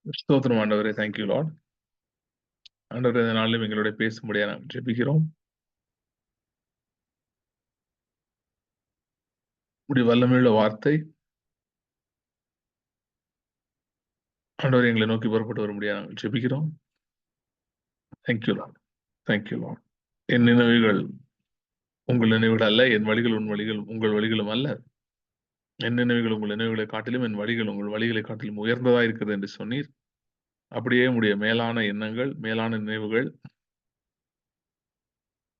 ஸ்தோத்திரம் ஆண்டவரே. Thank you Lord. ஆண்டவரே, இந்த நாளிலும் எங்களோட பேசும்படியா நாங்கள் ஜெபிக்கிறோம். உடைய வல்லமையுள்ள வார்த்தை ஆண்டவரே எங்களை நோக்கி புறப்பட்டு வரும்படியா நாங்கள் ஜெபிக்கிறோம். Thank you lord. Thank you lord. என் நினைவுகள் உங்கள் நினைவுகள் அல்ல, என் வழிகள் உன் வழிகள் உங்கள் வழிகளும் அல்ல. என் நினைவுகள் உங்கள் நினைவுகளை காட்டிலும் என் வழிகள் உங்கள் வழிகளை காட்டிலும் உயர்ந்ததா இருக்கிறது என்று சொன்னீர். அப்படியே உடைய மேலான எண்ணங்கள், மேலான நினைவுகள்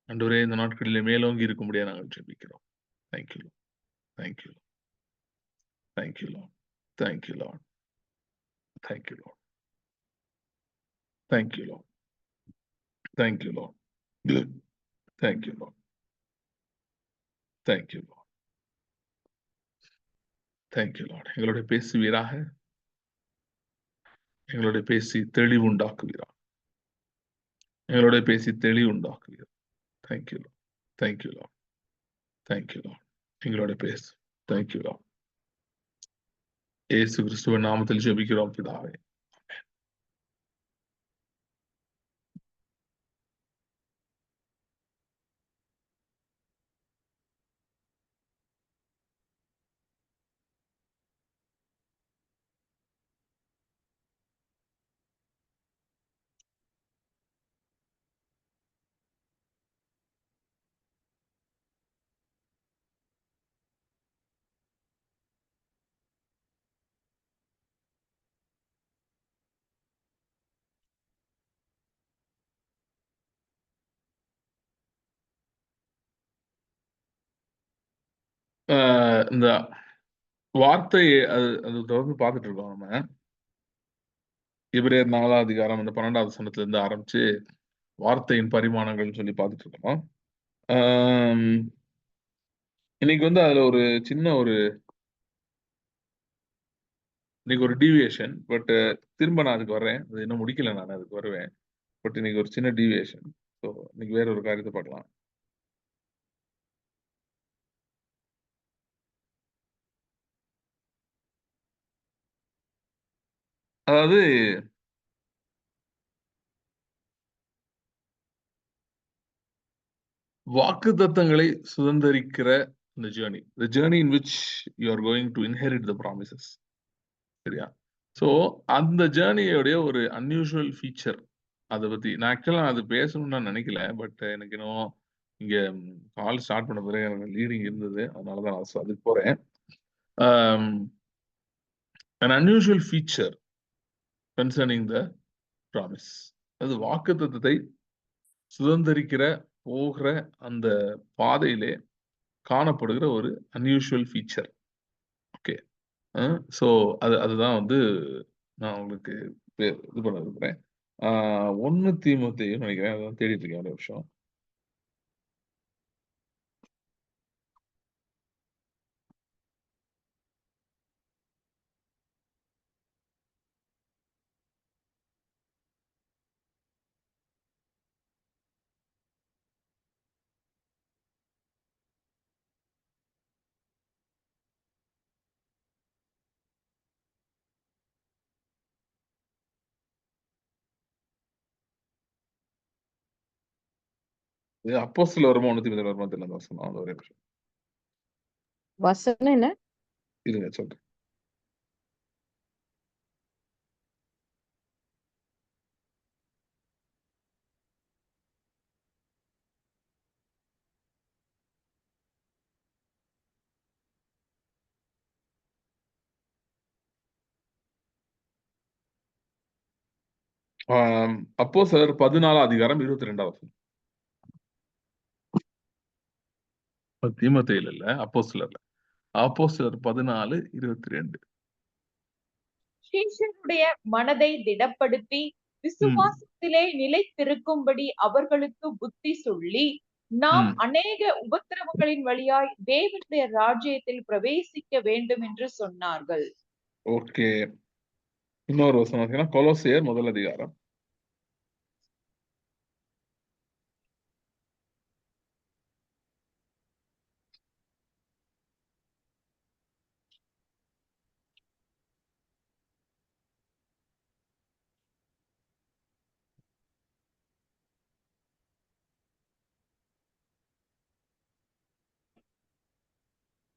ஆண்டவரே இந்த நாட்களிலே மேலோங்கி இருக்கும்படியா நாங்கள் ஜெபிக்கிறோம். Thank you lord. Thank you lord. Thank you lord. Thank you lord. Thank you lord. Thank you lord. Thank you lord. Thank you lord. Thank you lord. Thank you lord. எங்களோட பேசுவீராக, எங்களோட பேசி தெளிவுண்டாக்குவீராக, எங்களோட பேசி தெளிவுண்டாக்குவீர். Thank you lord. Thank you lord. Thank you lord. எங்களோட பேசு. Thank you lord. இயேசு கிறிஸ்துவின் நாமத்தில் ஜெபிக்கிறோம் பிதாவே. இந்த வார்த்தை அது தொடர்ந்து பார்த்துட்டு இருக்கோம் நம்ம. எபிரேயர் 4ஆம் அதிகாரம் இந்த 12வது வசனத்துல இருந்து ஆரம்பிச்சு வார்த்தையின் பரிமாணங்கள்னு சொல்லி பார்த்துட்டு இருக்கோம். இன்னைக்கு வந்து அதுல ஒரு சின்ன இன்னைக்கு ஒரு டீவியேஷன். பட் திரும்ப நான் அதுக்கு வர்றேன். அது இன்னும் முடிக்கல, நான் அதுக்கு வருவேன். பட் இன்னைக்கு ஒரு சின்ன டீவியேஷன். ஸோ இன்னைக்கு வேற ஒரு காரியத்தை பார்க்கலாம். அதாவது வாக்கு தத்தங்களை சுதந்திரிக்கிற இந்த journey, the journey in which you are going to inherit the promises. சரியா? ஸோ அந்த ஜேர்னியோடைய ஒரு அன்யூஷுவல் ஃபீச்சர், அதை பத்தி நான் ஆக்சுவலா அது பேசணும்னு நான் நினைக்கல. பட் எனக்கு இன்னும் இங்க கால் ஸ்டார்ட் பண்ண பிறகு எனக்கு லீடிங் இருந்தது, அதனாலதான் நான் அதுக்கு போறேன். an unusual feature concerning the promise, அது வாக்கு தத்தத்தை சுதந்திரிக்கிற போகிற அந்த பாதையிலே காணப்படுகிற ஒரு அன்யூஷுவல் ஃபீச்சர். ஓகே. ஸோ அதுதான் வந்து நான் உங்களுக்கு இது பண்ண விரும்புகிறேன். 1 தீமோத்தேயு நினைக்கிறேன், அதான் தேடிட்டு இருக்கேன் ஒரு விஷயம். இது அப்போஸ்தலர் வருமா 1 தீமோத்தேயு வருமா தெரியல, அந்த வசனம். அந்த ஒரே விஷயம் வசனம் என்ன? இருங்க சொல்றேன். அப்போஸ்தலர் 14ஆம் அதிகாரம் 22ஆம் வசனம். தீமோத்தேயுல இல்ல, அப்போஸ்தலர்ல. அப்போஸ்தலர் 14:22. சீஷருடைய மனதை திடப்படுத்தி விசுவாசத்திலே நிலைத்திருக்கும்படி அவர்களுக்கு புத்தி சொல்லி, நாம் அநேக உபத்திரவங்களின் வழியாய் தேவனுடைய ராஜ்யத்தில் பிரவேசிக்க வேண்டும் என்று சொன்னார்கள். ஓகே. இன்னொரு வசனம் கொலோசியர் 1 அதிகாரம்.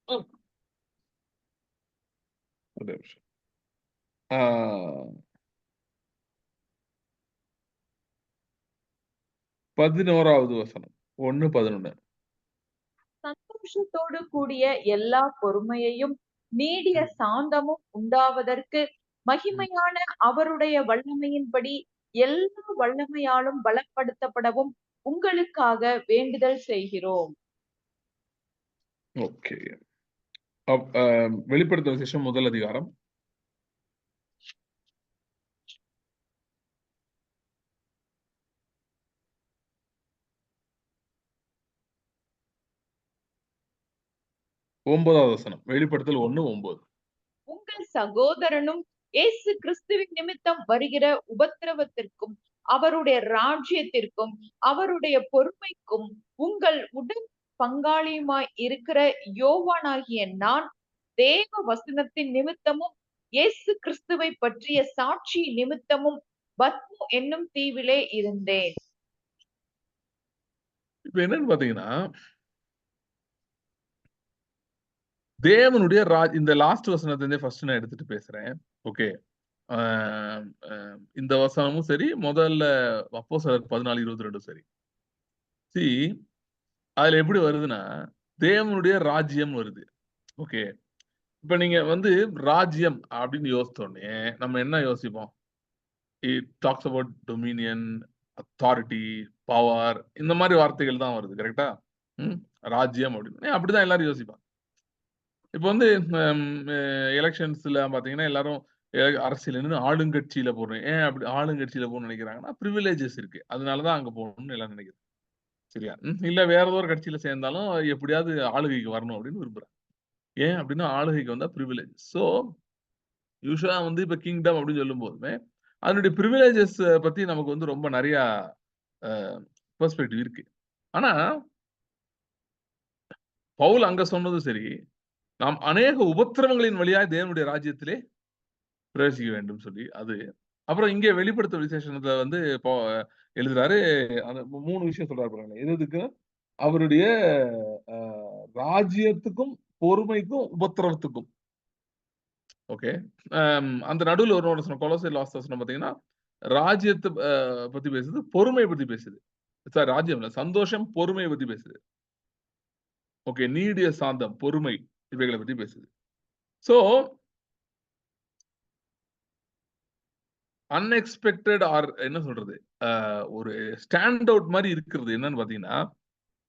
ஒரே நிமிஷம். ஆஹ் 11வது வசனம் 1:11. சந்தோஷத்தோடு கூடிய எல்லா பொறுமையையும் நீடிய சாந்தமும் உண்டாவதற்கு மகிமையான அவருடைய வல்லமையின்படி எல்லா வல்லமையாலும் பலப்படுத்தப்படவும் உங்களுக்காக வேண்டுதல் செய்கிறோம். ஓகே. வெளிப்படுத்த விசேஷம் 1 அதிகாரம் 9வது வசனம். வெளிப்படுத்தல் 1:9. உங்கள் சகோதரனும் இயேசு கிறிஸ்துவின் நிமித்தம் வருகிற உபத்திரவத்திற்கும் அவருடைய ராஜ்யத்திற்கும் அவருடைய பொறுமைக்கும் உங்கள் உடன் பங்காளியுமாய் இருக்கிற யோவானாகிய நான் தேவ வசனத்தின் நிமித்தமும் இயேசு கிறிஸ்துவை பற்றிய சாட்சி நிமித்தமும் பத்மு என்னும் தீவிலே இருந்தேன். இப்ப என்னன்னு பாத்தீங்கன்னா, தேவனுடைய இந்த லாஸ்ட் வசனத்தை ஃபர்ஸ்ட் நான் எடுத்துட்டு பேசுறேன். ஓகே. இந்த வசனமும் சரி, முதல்ல அப்போஸ்தலர் 14:22 சரி. See, அதுல எப்படி வருதுன்னா, தேவனுடைய ராஜ்யம் வருது. ஓகே. இப்ப நீங்க வந்து ராஜ்யம் அப்படின்னு யோசித்தோடனே நம்ம என்ன யோசிப்போம்? It talks about Dominion, authority, power, இந்த மாதிரி வார்த்தைகள் தான் வருது. கரெக்டா? ராஜ்யம் அப்படின்னு அப்படிதான் எல்லாரும் யோசிப்பாங்க. இப்போ வந்து எலெக்ஷன்ஸ்ல பாத்தீங்கன்னா எல்லாரும் அரசியல் நின்று ஆளுங்கட்சியில போடுறேன். ஏன் அப்படி ஆளுங்கட்சியில போகணும்னு நினைக்கிறாங்கன்னா, பிரிவிலேஜஸ் இருக்கு. அதனாலதான் அங்க போகணும்னு எல்லாம் நினைக்கிறேன். சரியா? இல்ல வேற ஏதோ ஒரு கட்சியில சேர்ந்தாலும் எப்படியாவது ஆளுகைக்கு வரணும் அப்படின்னு விரும்புறாங்க. ஏன் அப்படின்னா ஆளுகைக்கு வந்தா பிரிவிலேஜ். சோ யூசுவலா வந்து இப்ப கிங்டம் அப்படின்னு சொல்லும் போதுமே அதனுடைய பிரிவிலேஜஸ் பத்தி நமக்கு வந்து ரொம்ப நிறைய பெர்ஸ்பெக்டிவ் இருக்கு. ஆனா பவுல் அங்க சொன்னதும் சரி, நாம் அநேக உபத்திரவங்களின் வழியாய் தேவனுடைய ராஜ்யத்திலே பிரவேசிக்க வேண்டும் சொல்லி அது. அப்புறம் இங்கே வெளிப்படுத்த விசேஷத்துல வந்து இப்போ எழுதுறாரு. அந்த 3 விஷயம் சொல்றாரு பாருங்க. எதுக்கு? அவருடைய ராஜ்யத்துக்கும் பொறுமைக்கும் உபத்திரவத்துக்கும். ஓகே. அந்த நடுவுல ஒரு வசனம் கொலோசியர் லாஸ்ட் வசனம் பாத்தீங்கன்னா, ராஜ்யத்தை பத்தி பேசுது, பொறுமையை பத்தி பேசுது. சார் ராஜ்யம் இல்ல, சந்தோஷம், பொறுமையை பத்தி பேசுது. ஓகே. நீடிய சாந்தம், பொறுமை இவைகளை பத்தி பேசுது. சோ அன்எக்ஸ்பெக்டட் ஆர் என்ன சொல்றது? ஒரு ஸ்டாண்ட் அவுட் மாதிரி இருக்கிறது என்னன்னு பாத்தீங்கன்னா,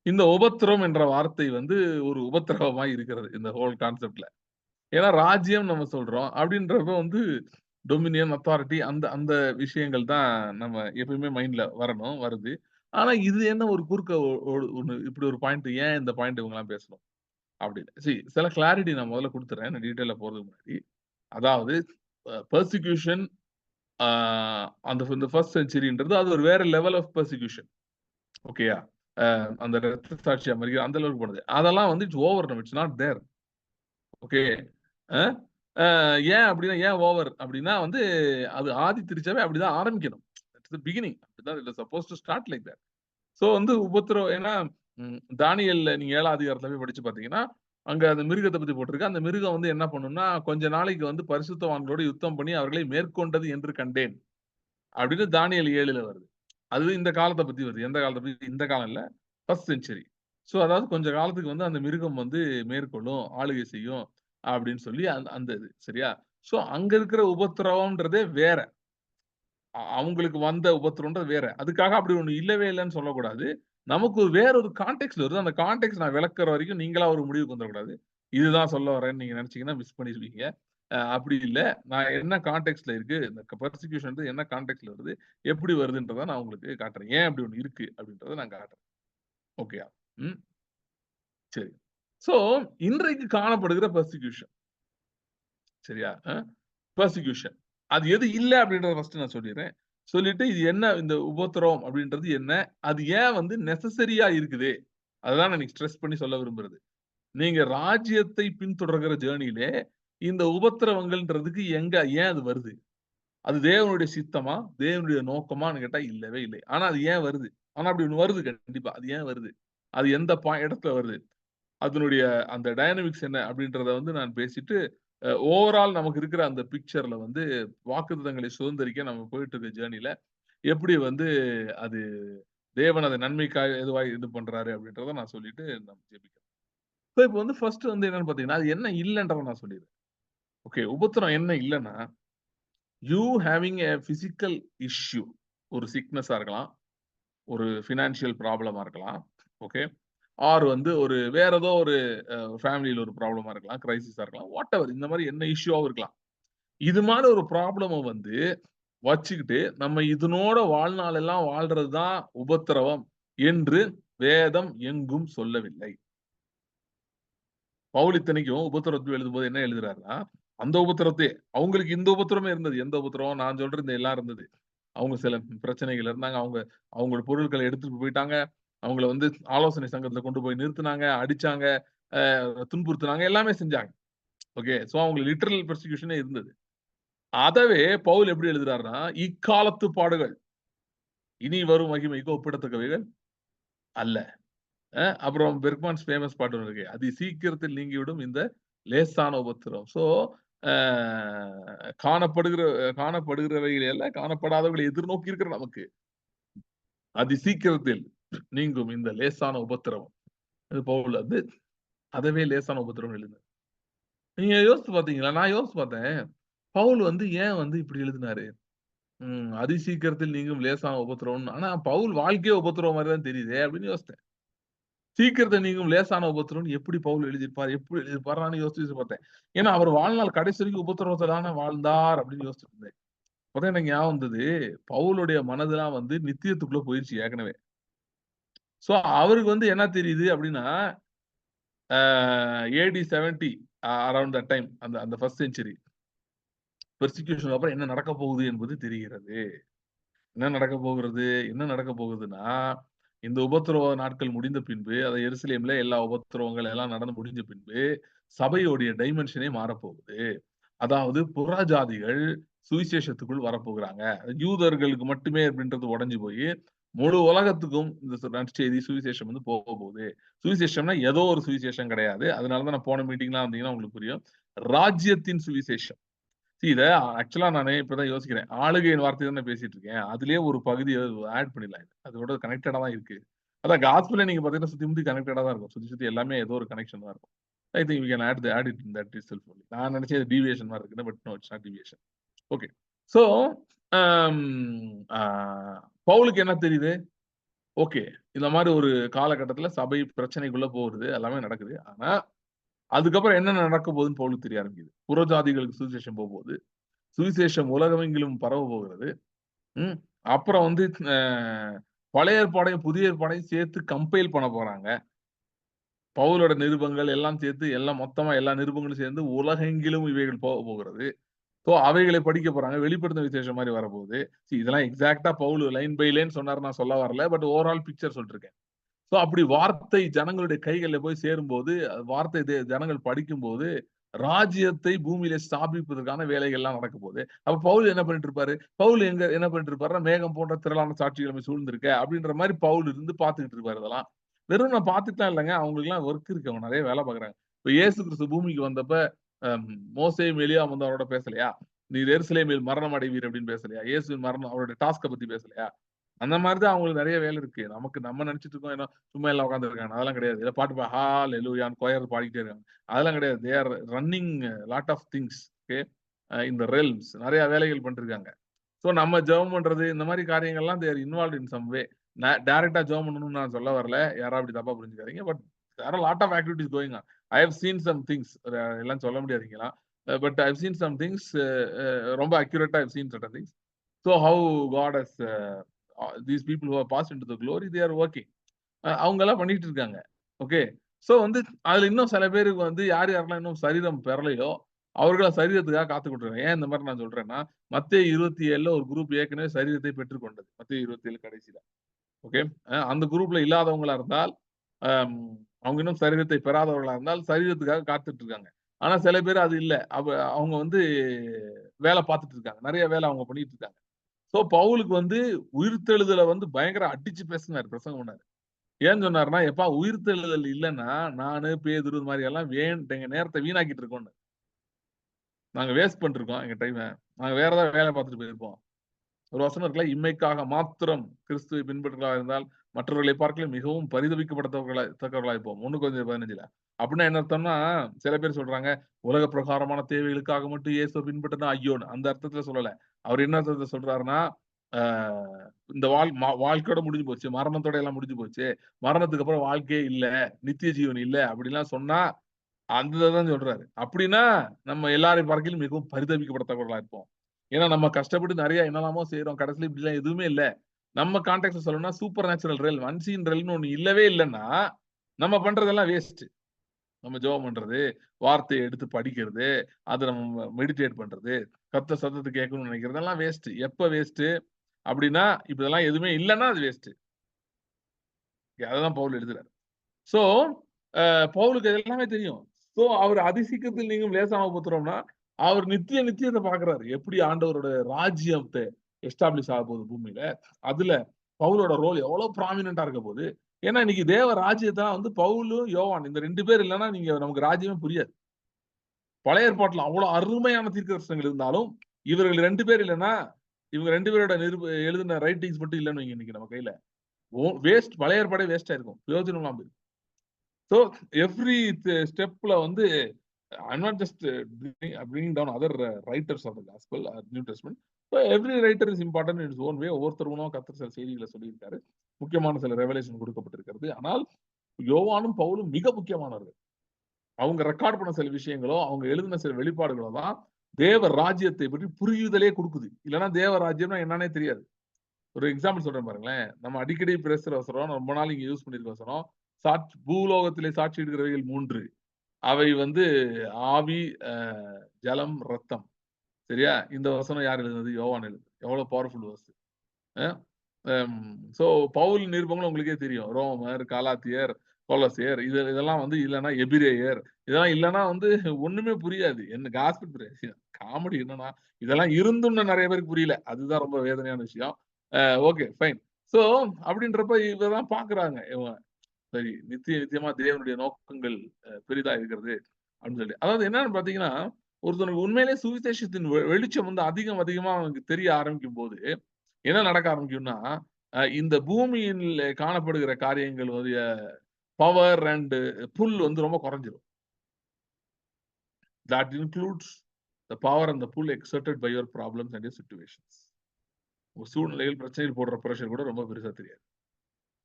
இந்த உபத்திரம் என்ற வார்த்தை வந்து ஒரு உபத்திரவமாய் இருக்கிறது இந்த ஹோல் கான்செப்ட்ல. ஏன்னா ராஜ்யம் நம்ம சொல்றோம். அப்படின்றப்ப வந்து டொமினியன், அத்தாரிட்டி அந்த அந்த விஷயங்கள் தான் நம்ம எப்பயுமே மைண்ட்ல வரணும், வருது. ஆனா இது என்ன ஒரு குறுக்க ஒண்ணு இப்படி ஒரு பாயிண்ட் ஏன் இந்த பாயிண்ட் இவங்கலாம் பேசணும்? அப்படின்னு. சில கிளாரிட்டி நான் முதல்ல குடுத்துறேன். நான் டீடைலா போறதுக்கு முன்னாடி. அதாவது பெர்சிக்யூஷன் அந்த இந்த ஃபர்ஸ்ட் செஞ்சுரின்றது அது ஒரு வேற லெவல் ஆஃப் பெர்சிக்யூஷன். ஓகேயா? அந்த ரத்த சாட்சி அமெரிக்கா அந்த லெவலுக்கு போனது. அதெல்லாம் வந்து it's over now. It's not there. Okay. ஏன் அப்படின்னா ஏன் ஓவர் அப்படின்னா வந்து அது ஆதி திருச்சபை அப்படிதான் ஆரம்பிக்கணும். It's the beginning. அப்படிதான் it is suppose to start like that. So வந்து உபத்திரவம் ஏன்னா தானியேல்ல நீங்க 7ஆம் அதிகாரத்துல போய் படிச்சு பாத்தீங்கன்னா, அங்க அந்த மிருகத்தை பத்தி போட்டிருக்கு. அந்த மிருகம் வந்து என்ன பண்ணும்னா, கொஞ்ச நாளைக்கு வந்து பரிசுத்தவான்களோட யுத்தம் பண்ணி அவர்களை மேற்கொண்டது என்று கண்டேன். அப்படின்னு தானியேல் 7ல வருது. அது இந்த காலத்தை பத்தி வருது. எந்த காலத்தை பத்தி? இந்த காலம் இல்ல. First century. சோ அதாவது கொஞ்ச காலத்துக்கு வந்து அந்த மிருகம் வந்து மேற்கொள்ளும், ஆளுகை செய்யும் அப்படின்னு சொல்லி அந்த இது. சரியா? சோ அங்க இருக்கிற உபத்திரவம்ன்றதே வேற. அவங்களுக்கு வந்த உபத்திரவம்ன்றது வேற. அதுக்காக அப்படி ஒண்ணு இல்லவே இல்லன்னு சொல்லக்கூடாது. நமக்கு வேற ஒரு கான்டெக்ஸ்ட்ல வருது. அந்த கான்டெக்ஸ்ட் நான் விளக்குற வரைக்கும் நீங்களா ஒரு முடிவுக்கு வந்துடக்கூடாது. இதுதான் சொல்ல வரேன்னு நீங்க நினைச்சீங்கன்னா மிஸ் பண்ணிருவீங்க. அப்படி இல்ல. நான் என்ன கான்டெக்ஸ்ட்ல இருக்கு, இந்த பெர்சிக்யூஷன் என்ன கான்டெக்ஸ்ட்ல வருது, எப்படி வருதுன்றத நான் உங்களுக்கு காட்டுறேன். ஏன் அப்படி ஒண்ணு இருக்கு அப்படின்றத நான் காட்டுறேன். ஓகேயா? ம். சரி. சோ இன்றைக்கு காணப்படுகிற பெர்சிக்யூஷன். சரியா? பெர்சிக்யூஷன். அது எது இல்ல அப்படின்றத ஃபர்ஸ்ட் நான் சொல்லிடுறேன். சொல்லிட்டு இது என்ன இந்த உபத்திரவம் அப்படின்றது என்ன? அது ஏன் வந்து நெசசரியா இருக்குது? அததான் நான் ஸ்ட்ரெஸ் பண்ணி சொல்ல விரும்புறது. நீங்க ராஜ்யத்தை பின்தொடர்கிற ஜர்னிலே இந்த உபத்திரவங்கள்ன்றதுக்கு ஏன் அது வருது? அது தேவனுடைய சித்தமா? தேவனுடைய நோக்கமான்னு கேட்டா இல்லவே இல்லை. ஆனா அது ஏன் வருது? ஆனா அப்படி ஒண்ணு வருது கண்டிப்பா. அது ஏன் வருது? அது எந்த இடத்துல வருது? அதனுடைய அந்த டைனமிக்ஸ் என்ன அப்படின்றத வந்து நான் பேசிட்டு, ஓவரால் நமக்கு இருக்கிற அந்த பிக்சர்ல வந்து வாக்குத்தத்தங்களை சுதந்தரிக்க நம்ம போயிட்டு இருக்க ஜர்னில எப்படி வந்து அது தேவன் அதை நன்மைக்காக எதுவாய் இது பண்றாரு அப்படின்றத நான் சொல்லிட்டு நம்ம ஜெபிக்கிறோம். சோ இப்ப வந்து ஃபர்ஸ்ட் வந்து என்னன்னு பார்த்தீங்கன்னா, அது என்ன இல்லன்றத நான் சொல்லிர்றேன். ஓகே. உபத்திரம் என்ன இல்லன்னா, you having a physical issue. ஒரு சிக்னஸா இருக்கலாம். ஒரு பினான்சியல் ப்ராப்ளமா இருக்கலாம். ஓகே. ஆர் வந்து ஒரு வேற ஏதோ ஒரு ஃபேமிலில ஒரு ப்ராப்ளமா இருக்கலாம். கிரைசிஸா இருக்கலாம். வாட்டெவர் இந்த மாரி என்ன இஷ்யூவாவும் இருக்கலாம். இது மாரி ஒரு ப்ராப்ளம வந்து வச்சுக்கிட்டு, நம்ம இதனோட வாழ்நாள் எல்லாம் வாழ்றது தான் உபத்திரவம் என்று வேதம் எங்கும் சொல்லவில்லை. பவுல் இத்தனைக்கும் உபத்திரவத்தில் எழுதும்போது என்ன எழுதுறாருன்னா, அந்த உபத்திரத்தையே அவங்களுக்கு இந்த உபத்திரமே இருந்தது. எந்த உபத்திரவம் நான் சொல்ற இந்த எல்லாம் இருந்தது. அவங்க சில பிரச்சனைகள் இருந்தாங்க. அவங்களோட பொருட்கள எடுத்துட்டு போயிட்டாங்க. அவங்கள வந்து ஆலோசனை சங்கத்துல கொண்டு போய் நிறுத்துனாங்க, அடிச்சாங்க, துன்புறுத்துனாங்க, எல்லாமே செஞ்சாங்க. ஓகே. சோ அவங்களுக்கு லிட்டரல் பெர்சிக்யூஷனே இருந்தது. அதவே பவுல் எப்படி எழுதுறாருன்னா, இக்காலத்து பாடுகள் இனி வரும் மகிமைக்கு ஒப்பிடத்தக்கவைகள் அல்ல. அப்புறம் பெர்க்மன்ஸ் ஃபேமஸ் பாட்டு ஒண்ணு இருக்கு. "அதி சீக்கிரத்தில் நீங்கிவிடும் இந்த லேசான உபத்திரம்." சோ அ காணப்படுகிற காணப்படுகிறவைகள் அல்ல, காணப்படாதவைகளை எதிர்நோக்கி இருக்கிற நமக்கு, அதி சீக்கிரத்தில் நீங்கும் இந்த லேசான உபத்திரவம். அது பவுல் வந்து அதவே லேசான உபத்திரவம் எழுதினார். நீங்க யோசிச்சு பார்த்தீங்களா? நான் யோசிச்சு பார்த்தேன். பவுல் வந்து ஏன் வந்து இப்படி எழுதினாரு? "அதி சீக்கிரத்தில் நீங்கும் லேசான உபத்திரவம்னு." ஆனா பவுல் வாழ்க்கையே உபத்திரவம் மாரி தான் தெரியுதே அப்படின்னு யோசிச்சேன். சீக்கிரத்தில் நீங்கும் லேசான உபத்திரவம்னு எப்படி பவுல் எழுதியிருப்பார்? எப்படி எழுதியிருப்பார்ன்னு யோசிச்சு பார்த்தேன். ஏன்னா அவர் வாழ்நாள் கடைசி வரைக்கும் உபத்திரவத்துல தானே வாழ்ந்தார் அப்படின்னு யோசிச்சுட்டு இருந்தேன். அப்பதான் எனக்கு ஞாபகம் வந்தது. பவுலுடைய மனதெல்லாம் வந்து நித்தியத்துக்குள்ள போயிருச்சு ஏற்கனவே. சோ அவருக்கு வந்து என்ன தெரியுது அப்படின்னா, ஆ ஏடி 70 அரவுண்ட் தட் டைம் அந்த அந்த ஃபர்ஸ்ட் செஞ்சுரி பெர்சிக்யூஷன் அப்புறம் என்ன நடக்கப் போகுது என்பது தெரிகிறது. என்ன நடக்கப் போகிறது? என்ன நடக்கப் போகுதுன்னா, இந்த உபத்திரவ நாட்கள் முடிந்த பின்பு, அது எருசலேம்ல எல்லா உபத்திரவங்கள் எல்லாம் நடந்து முடிஞ்ச பின்பு, சபையுடைய டைமென்ஷனே மாறப்போகுது. அதாவது புறஜாதிகள் சுவிசேஷத்துக்குள் வரப்போகுறாங்க. யூதர்களுக்கு மட்டுமே அப்படின்றது உடைஞ்சு போயி, முழு உலகத்துக்கும் இந்த நற்செய்தி, சுவிசேஷம் வந்து போகப்போகுது. சுவிசேஷம்னா ஏதோ ஒரு சுவிசேஷம் கிடையாது. அதனால தான் நான் போன மீட்டிங்லாம் வந்தீங்கன்னா உங்களுக்கு புரியும். ராஜ்யத்தின் சுவிசேஷம். இத ஆக்சுவலா நானு இப்பதான் யோசிக்கிறேன். ஆளுகையின் வார்த்தை தானே பேசிட்டு இருக்கேன். அதிலேயே ஒரு பகுதிய ஆட் பண்ணிடலாம். அதோட கனெக்டடா தான் இருக்கு. அதான் காஸ்பலே நீங்க பார்த்தீங்கன்னா சுத்தி முத்தி கனெக்டடா தான் இருக்கும். சுத்தி சுத்தி எல்லாமே ஏதோ ஒரு கனெக்ஷன் தான் இருக்கும். I think we can add it in that itself only. நான் நினைச்சேன் இது டீவியேஷன் மாரி இருக்குன்னு. But no it's not deviation. Okay. So um a பவுலுக்கு என்ன தெரியுது? ஓகே. இந்த மாரி ஒரு காலகட்டத்தில சபை பிரச்சனைக்குள்ள போகுது. எல்லாமே நடக்குது. ஆனா, அதுக்கப்புறம் என்ன நடக்க போகுதுன்னு பவுலுக்கு தெரிய ஆரம்பிக்குது. புறஜாதிகளுக்கு சுவிசேஷம் போப்போகுது. சுவிசேஷம் உலகமெங்கிலும் பரவ போகிறது. ம். அப்புறம் வந்து அ பழைய ஏற்பாடையும், புதிய ஏற்பாடையும் சேர்த்து கம்பைல் பண்ண போறாங்க. பவுலோட நிருபங்கள் எல்லாம் சேர்த்து எல்லாம் மொத்தமா எல்லா நிருபங்களும் சேர்ந்து உலகெங்கிலும் இவைகள் போகிறது. சோ அவைகளை படிக்க போறாங்க. வெளிப்படுத்தின விசேஷம் மாரி வரப்போகுது. இதெல்லாம் எக்ஸாக்ட்டா பவுல் லைன் பை லைன் சொன்னாரு நான் சொல்ல வரல. பட் ஓவரால் பிக்சர் சொல்லிருக்கேன். சோ அப்படி வார்த்தை ஜனங்களுடைய கைகள்ல போய் சேரும்போது, வார்த்தை ஜனங்கள் படிக்கும்போது, ராஜ்யத்தை பூமியில ஸ்தாபிப்பதற்கான வேலைகள்லாம் நடக்க போகுது. அப்ப பவுல் என்ன பண்ணிட்டு இருப்பாரு? பவுல் என்ன பண்ணிட்டு இருப்பாருன்னா, மேகம் போன்ற திரளான சாட்சிகள் நம்மை சூழ்ந்திருக்க அப்படின்ற மாரி பவுல் இருந்து பார்த்துக்கிட்டு இருப்பாரு இதெல்லாம். வெறும் நான் பார்த்துட்டுலாம் இல்லங்க. அவங்களுக்கெல்லாம் வொர்க் இருக்கு. அவங்க நெறைய வேலை பார்க்குறாங்க. இப்ப இயேசு கிறிஸ்து பூமிக்கு வந்தப்ப, மோசேயும் எலியாவும் வந்து அவரோட பேசலையா? "நீர் எருசலேமில் மரணம் அடைவீர்" அப்படின்னு பேசலையா? இயேசுவின் மரணம் அவருடைய டாஸ்க்க பத்தி பேசலையா? அந்த மாரி தான் அவங்களுக்கு நெறைய வேலை இருக்கு. நம்ம நெனச்சுட்டு இருக்கோம் ஏன்னா, சும்மா எல்லாம் உட்கார்ந்துருக்காங்க. அதெல்லாம் கிடையாது. ஏதோ பாட்டு ஹalleluyaன்னு கொயர் பாடிக்கிட்டே இருக்காங்க. அதெல்லாம் கிடையாது. They are running lot of things. Okay. In the realms நெறைய வேலைகள் பண்ணிருக்காங்க. சோ நம்ம ஜெபம் பண்றது இந்த மாரி காரியங்கள்லாம் they are involved in some way. நான் டைரக்ட்டா ஜெபம் பண்ணணும்னு நான் சொல்ல வரல. யாரும் அப்படி தப்பா புரிஞ்சுக்காதீங்க. But there are lot of activities going on. I have seen some things. எல்லாம் சொல்ல முடியாது இங்கலாம். But I have seen some things. ரொம்ப அக்யூரேட்டா I have seen certain things. So how God has these people who have passed into the glory they are working. அவங்க எல்லாம் பண்ணிட்டு இருக்காங்க. ஓகே. சோ வந்து அதுல இன்னும் சில பேருக்கு வந்து யார் யாரெல்லாம் இன்னும் சரீரம் பெறலையோ, அவர்கள் சரீரத்துக்காக காத்துக்கிட்டு இருக்காங்க. ஏன் இந்த மாரி நான் சொல்றேன்னா, மத்தேயு 27ல ஒரு குரூப் ஏற்கனவே சரீரத்தை பெற்றுக் கொண்டது. மத்தேயு 27 கடைசில. ஓகே. அந்த குரூப்ல இல்லாதவங்களா இருந்தால், அம் அவங்க இன்னும் சரீரத்தை பெறாதவர்களா இருந்தால், சரீரத்துக்காக காத்துட்டு இருக்காங்க. ஆனா சில பேர் அது இல்ல. அவங்க வந்து வேல பார்த்துட்டு இருக்காங்க. நெறைய வேலை அவங்க பண்ணிட்டு இருக்காங்க. சோ பவுலுக்கு வந்து உயிர்த்தெழுதல வந்து பயங்கர அடிச்சு பேசினாரு, பிரசங்கம் பண்ணாரு. ஏன்னு சொன்னாருன்னா, எப்பா உயிர்த்தெழுதல் இல்லன்னா, நானு, பேதுரு இது மாரி எல்லாம் எங்க நேரத்த வீணாக்கிட்டு இருக்கோம்ன்னு. நாங்க வேஸ்ட் பண்ணிருக்கோம் எங்க டைம. நாங்க வேற ஏதாவது வேலை பார்த்துட்டு போயிருப்போம். ஒரு வசனம் இருக்குல்ல, இம்மைக்காக மாத்திரம் கிறிஸ்துவை பின்பற்றுவர்களாக இருந்தால், மற்றவர்களை பார்க்கலும் மிகவும் தக்கவர்களாய் இருப்போம். 1 கொரிந்தியர் 15ல. அப்படின்னா என்ன அர்த்தம்னா, சில பேர் சொல்றாங்க, உலக பிரகாரமான தேவைகளுக்காக மட்டும் இயேசுவ பின்பற்றினா ஐயோன்னு. அந்த அர்த்தத்துல சொல்லல. அவர் என்ன அர்த்தத்துல சொல்றாருன்னா, ஆ இந்த வாழ்க்கையோட முடிஞ்சு போச்சு. மரணத்தோட எல்லாம் முடிஞ்சு போச்சு. மரணத்துக்கு அப்புறம் வாழ்க்கையே இல்ல. நித்திய ஜீவன் இல்ல. அப்படிலாம் சொன்னா, அந்த இத தான் சொல்றாரு. அப்படின்னா, நம்ம எல்லாரையும் பார்க்கிலும் மிகவும் பரிதபிக்கப்படத்தக்கவர்களா இருப்போம். ஏன்னா, நம்ம கஷ்டப்பட்டு நெறைய என்னெல்லாமோ செய்றோம். கடைசில இப்படிலாம் எதுவுமே இல்ல. நம்ம கான்டெக்ஸ்ட்ல சொல்லணும்னா, சூப்பர் நேச்சுரல் ரெல்ம், அன்சீன் ரெல்ம்னு ஒண்ணு இல்லவே இல்லன்னா, நம்ம பண்றதெல்லாம் வேஸ்ட். நம்ம ஜெபம் பண்றது, வார்த்தைய எடுத்து படிக்கிறது, அத நம்ம மெடிடேட் பண்றது, கர்த்தர் சத்தத்த கேட்கணும்னு நெனைக்கிறது எல்லாம் வேஸ்ட். எப்ப வேஸ்ட்? அப்படின்னா, இப்ப இதெல்லாம் எதுவுமே இல்லன்னா அது வேஸ்ட். அததான் பவுல் எழுதுறாரு. சோ, பவுலுக்கு இது எல்லாமே தெரியும். சோ, அவர் அதிசீக்கிரத்தில் நீங்கும் லேசான உபத்திரவம்னா, அவர் நித்தியத்த பார்க்கிறாரு. எப்படி ஆண்டவரோட ராஜ்யத்த எஸ்டாப்லிஷ் ஆகப்போகுது பூமியில. அதுல பவுலோட ரோல் எவ்வளவு ப்ராமினன்ட்டா இருக்க போகுது. ஏன்னா, இன்னைக்கு தேவ ராஜ்யத்த வந்து பவுலு, யோவான் இந்த 2 பேர் இல்லன்னா, நமக்கு ராஜ்யமே புரியாது. பழைய ஏற்பாட்டுல அவ்வளவு அருமையான தீர்க்கதரிசனங்கள் இருந்தாலும், இவர்கள் 2 பேர் இல்லன்னா, இவங்க 2 பேரோட எழுதின ரைட்டிங்ஸ் மட்டும் இல்லன்னு வைங்க இன்னைக்கு நம்ம கையில. வேஸ்ட் பழைய ஏற்பாடே வேஸ்ட் ஆயிருக்கும். பிரயோஜனம் இல்லாம போயிருக்கும். சோ எவ்ரி ஸ்டெப்ல வந்து I'm not just bringing down other writers of the gospel or New Testament. So every writer is important in his own way. ஒவ்வொருத்தரும் கர்த்தர் சில செய்திகளை சொல்லியிருக்காரு. முக்கியமான சில ரெவலேஷன் கொடுக்கப்பட்டிருக்கிறது. ஆனால் யோவானும் பவுலும் மிக முக்கியமானவர்கள். அவங்க ரெக்கார்ட் பண்ண சில விஷயங்களோ, அவங்க எழுதின சில வெளிப்பாடுகளோ தான் தேவ ராஜ்யத்தை பற்றி புரியுதலே கொடுக்குது. இல்லன்னா தேவ ராஜ்யம்னா என்னன்னே தெரியாது. ஒரு எக்ஸாம்பிள் சொல்றேன் பாருங்களேன். நம்ம அடிக்கடி பேசுற வசனம், ரொம்ப நாள் இங்க யூஸ் பண்ணிருக்க வசனம். பூலோகத்திலே சாட்சியிடுகிறவைகள் 3. அவை வந்து ஆவி, அ ஜலம், ரத்தம். சரியா? இந்த வசனம் யார் எழுதுனது? யோவான் எழுதுனது. எவ்வளவு powerful verse. A um so Paul நிருபங்களும் உங்களுக்கே தெரியும். ரோமர், கலாத்தியர், கொலோசியர் இதெல்லாம் வந்து இல்லன்னா எபிரேயர். இதெல்லாம் இல்லன்னா வந்து ஒண்ணுமே புரியாது. என்ன காஸ்பல் காமெடி என்னன்னா, இதெல்லாம் இருந்தும் இன்னும் நெறைய பேருக்கு புரியல. அதுதான் ரொம்ப வேதனையான விஷயம். Okay fine. சோ அப்படின்றப்ப இததான் பார்க்குறாங்க இவங்க. சரி, நித்தியமா தேவனுடைய நோக்கங்கள் பெரிதா இருக்கிறது அப்படின்னு சொல்லி. அதாவது என்னன்னு பார்த்தீங்கன்னா, ஒருத்தனுக்கு உண்மையிலேயே சுவிசேஷத்தின் வெளிச்சம் வந்து அதிகமா அவனுக்கு தெரிய ஆரம்பிக்கும்போது, என்ன நடக்க ஆரம்பிக்கும்னா, இந்த பூமியில் காணப்படுகிற காரியங்கள் வந்து பவர் அண்ட் புல் வந்து ரொம்ப குறைஞ்சிரும். That includes the power and the pull exerted by your problems and your situations. உங்க சூழ்நிலைகள், பிரச்சனைகள் போடுற பிரஷர் கூட ரொம்ப பெருசா தெரியாது.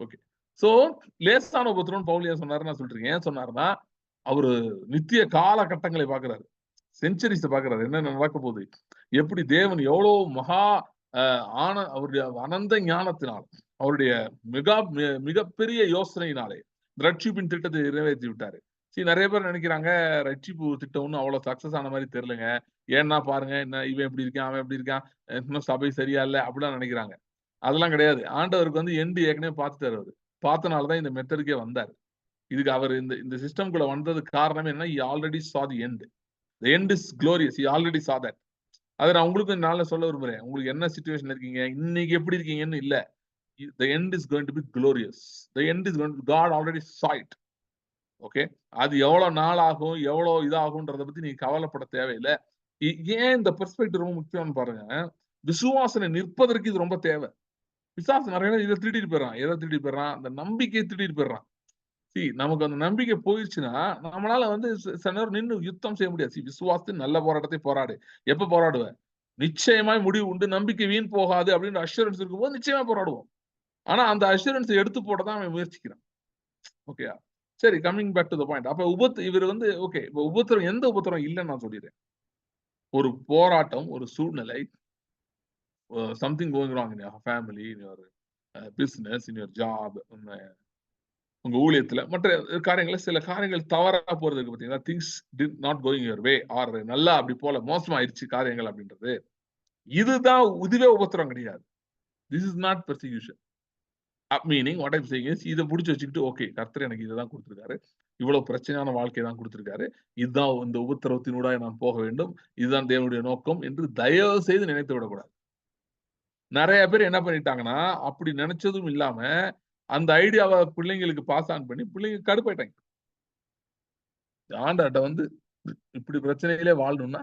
ஓகே. சோ, லேசான உபத்திரவம்னு பவுல் ஏன் சொன்னாருன்னு நான் சொல்றேன். ஏன் சொன்னாருன்னா, அவரு நித்திய காலகட்டங்களை பார்க்கிறாரு. செஞ்சுரீஸ பார்க்கிறாரு. என்ன நடக்க போகுது? எப்படி தேவன் எவ்வளவு மகா அ அவருடைய அனந்த ஞானத்தினால், அவருடைய மிகப்பெரிய யோசனையினாலே ரட்சிப்பின் திட்டத்தை நிறைவேற்றி விட்டாரு. நெறைய பேர் நெனைக்கிறாங்க, ரட்சிப்பு திட்டம் ஒண்ணும் அவ்வளவு சக்சஸ் ஆன மாரி தெரியலங்க. ஏன்னா பாருங்க, என்ன இவன் இப்படி இருக்கான், அவன் இப்படி இருக்கான், இன்னும் சபை சரியா இல்ல, அப்படிலாம் நெனைக்கிறாங்க. அதெல்லாம் கிடையாது. ஆண்டவருக்கு வந்து எண்ட் ஏற்கனவே பார்த்துட்டாரு அவரு. பார்த்தனால தான் இந்த மெத்தடுக்கே வந்தாரு. இதுக்கு அவரு இந்த இந்த சிஸ்டம்குள்ள வந்ததுக்கு காரணமே என்னன்னா, ஹி ஆல்ரெடி சா the end. The end is glorious. He already saw that. அத நான் உங்களுக்கு நாள்ல சொல்ல விரும்புறேன். உங்களுக்கு என்ன சிச்சுவேஷன்ல இருக்கீங்க? இன்னைக்கு எப்படி இருக்கீங்கன்னு இல்ல. The end is going to be glorious. The end is going God already saw it. Okay. அது எவ்வளவு நாள் ஆகும், எவ்வளவு இதாகும்ன்றத பத்தி நீங்க கவலைப்பட தேவையில்ல. ஏன் இந்த பெர்ஸ்பெக்டிவ் ரொம்ப முக்கியம்னு பாருங்க. விசுவாசனை நிற்பதற்கு இது ரொம்ப தேவை. பிசாசு நெறைய நேரம் இத திருடிட்டு போயிடுறான். எத திருடிட்டு போயிடுறான்? அந்த நம்பிக்கைய திருடிட்டு போயிடுறான். நமக்கு அந்த நம்பிக்கை போயிருச்சுன்னா, நம்மளால வந்து சில நேரம் நின்னு யுத்தம் செய்ய முடியாது. விசுவாசத்தின் நல்ல போராட்டத்தை போராடு. எப்ப போராடுவ? நிச்சயமாய் முடிவு உண்டு. நம்பிக்கை வீண் போகாது அப்படின்ற அஷ்யூரன்ஸ் இருக்கும்போது நிச்சயமா போராடுவோம். ஆனா அந்த அஷ்யூரன்ஸ எடுத்து போட தான் அவன் முயற்சிக்கிறான். ஓகேயா? சரி, coming back to the point. அப்ப இவரு வந்து ஓகே. இப்ப உபத்திரம் எந்த உபத்திரம் இல்லன்னு நான் சொல்லிடுறேன். ஒரு போராட்டம், ஒரு சூழ்நிலை, something going wrong in your family, in your business, in your job, உங்க ஊழியத்துல மற்ற காரியங்கள்ல சில காரியங்கள் தவறா போறது இருக்கு பாத்தீங்களா? Things did not going your way or நல்லா அப்படி போல மோசமாயிருச்சு காரியங்கள் அப்படின்றது. இதுவே உபத்திரம் கிடையாது. This is not persecution. Meaning what I'm saying is இத புடிச்சு வச்சுக்கிட்டு ஓகே கர்த்தர் எனக்கு இததான் குடுத்திருக்காரு. இவ்வளவு பிரச்சனையான வாழ்க்கைய தான் குடுத்திருக்காரு. இதுதான் இந்த உபத்திரவத்தினூடாக நான் போக வேண்டும். இதுதான் தேவனுடைய நோக்கம் என்று தயவு செய்து நினைத்து விடக்கூடாது. நெறைய பேர் என்ன பண்ணிட்டாங்கன்னா, அப்படி நினைச்சதும் இல்லாம, அந்த ஐடியாவை பிள்ளைங்களுக்கு பாஸ் ஆன் பண்ணி பிள்ளைங்க கடுப்பாயிட்டாங்க. ஆண்டாட்ட வந்து இப்படி பிரச்சனையிலே வாழணும்னா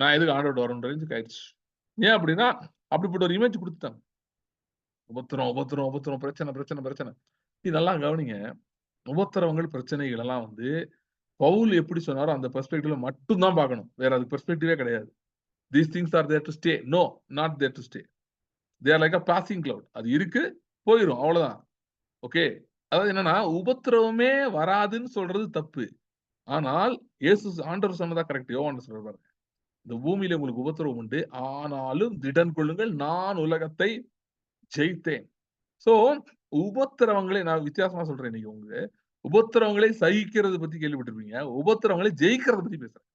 நான் எதுக்கு ஆண்டோட வரணும் ரேஞ்சுக்கு ஆயிடுச்சு. ஏன் அப்படின்னா அப்படிப்பட்ட ஒரு இமேஜ் கொடுத்துட்டாங்க. உபத்திரம் உபத்திரம் உபத்திரம், பிரச்சனை பிரச்சனை பிரச்சனை. இது நல்லா கவனிங்க. உபத்திரவங்கள் பிரச்சனைகள் எல்லாம் வந்து பவுல் எப்படி சொன்னாரோ அந்த பெர்ஸ்பெக்டிவ்ல மட்டும் தான் பார்க்கணும். வேற அது பெர்ஸ்பெக்டிவே கிடையாது. These things are there to stay. No, not there to stay. They are like a passing cloud. அது இருக்கு, போயிடும், அவ்வளவுதான். ஓகே. அதாவது என்னன்னா உபத்திரவமே வராதுன்னு சொல்றது தப்பு. ஆனால் இயேசு ஆண்டவர் சொன்னதா கரெக்ட். யோவான் சொல்றாரு பாருங்க. இந்த பூமியில உங்களுக்கு உபத்திரவம் உண்டு, ஆனாலும் திடன் கொள்ளுங்கள், நான் உலகத்தை ஜெயித்தேன். சோ உபத்திரவங்களை நான் வித்தியாசமா சொல்றேன். இன்னைக்கு உங்க உபத்திரவங்களை சகிக்கிறது பத்தி கேள்விப்பட்டிருப்பீங்க. உபத்திரவங்களை ஜெயிக்கிறத பத்தி பேசுறேன்.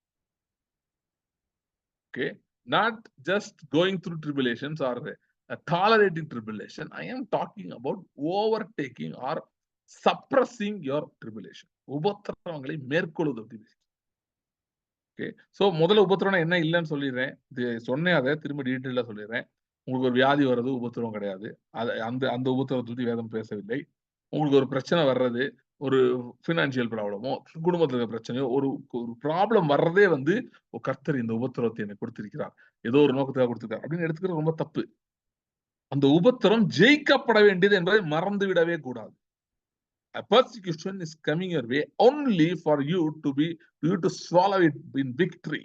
Okay, not just going through tribulations or tolerating tribulation. I am talking about overtaking or suppressing your tribulation. உபத்திரவங்களை மேற்கொள்வது பத்தி பேசுறேன். ஓகே, சோ முதல்ல உபத்திரவம் என்ன இல்லைன்னு சொல்லிடுறேன். சொன்னேன், அதை திரும்ப டீட்டெயிலா சொல்லிடுறேன். உங்களுக்கு ஒரு வியாதி வர்றது உபத்திரவம் கிடையாது. அந்த உபத்திரவத்தை பத்தி வேதம் பேசவில்லை. உங்களுக்கு ஒரு பிரச்சனை வர்றது, ஒரு பினான்சியல் ப்ராப்ளமோ, குடும்பத்துல இருக்கிற பிரச்சனையோ, ஒரு ப்ராப்ளம் வர்றதே வந்து கர்த்தர் இந்த உபத்திரவத்தை எனக்கு கொடுத்திருக்கிறார், ஏதோ ஒரு நோக்கத்துக்காக கொடுத்திருக்கார் அப்படின்னு எடுத்துக்கிறது ரொம்ப தப்பு. அந்த உபத்திரம் ஜெயிக்கப்பட வேண்டியது என்பதை மறந்து விடவே கூடாது. A persecution is coming your way only for you to swallow it in victory,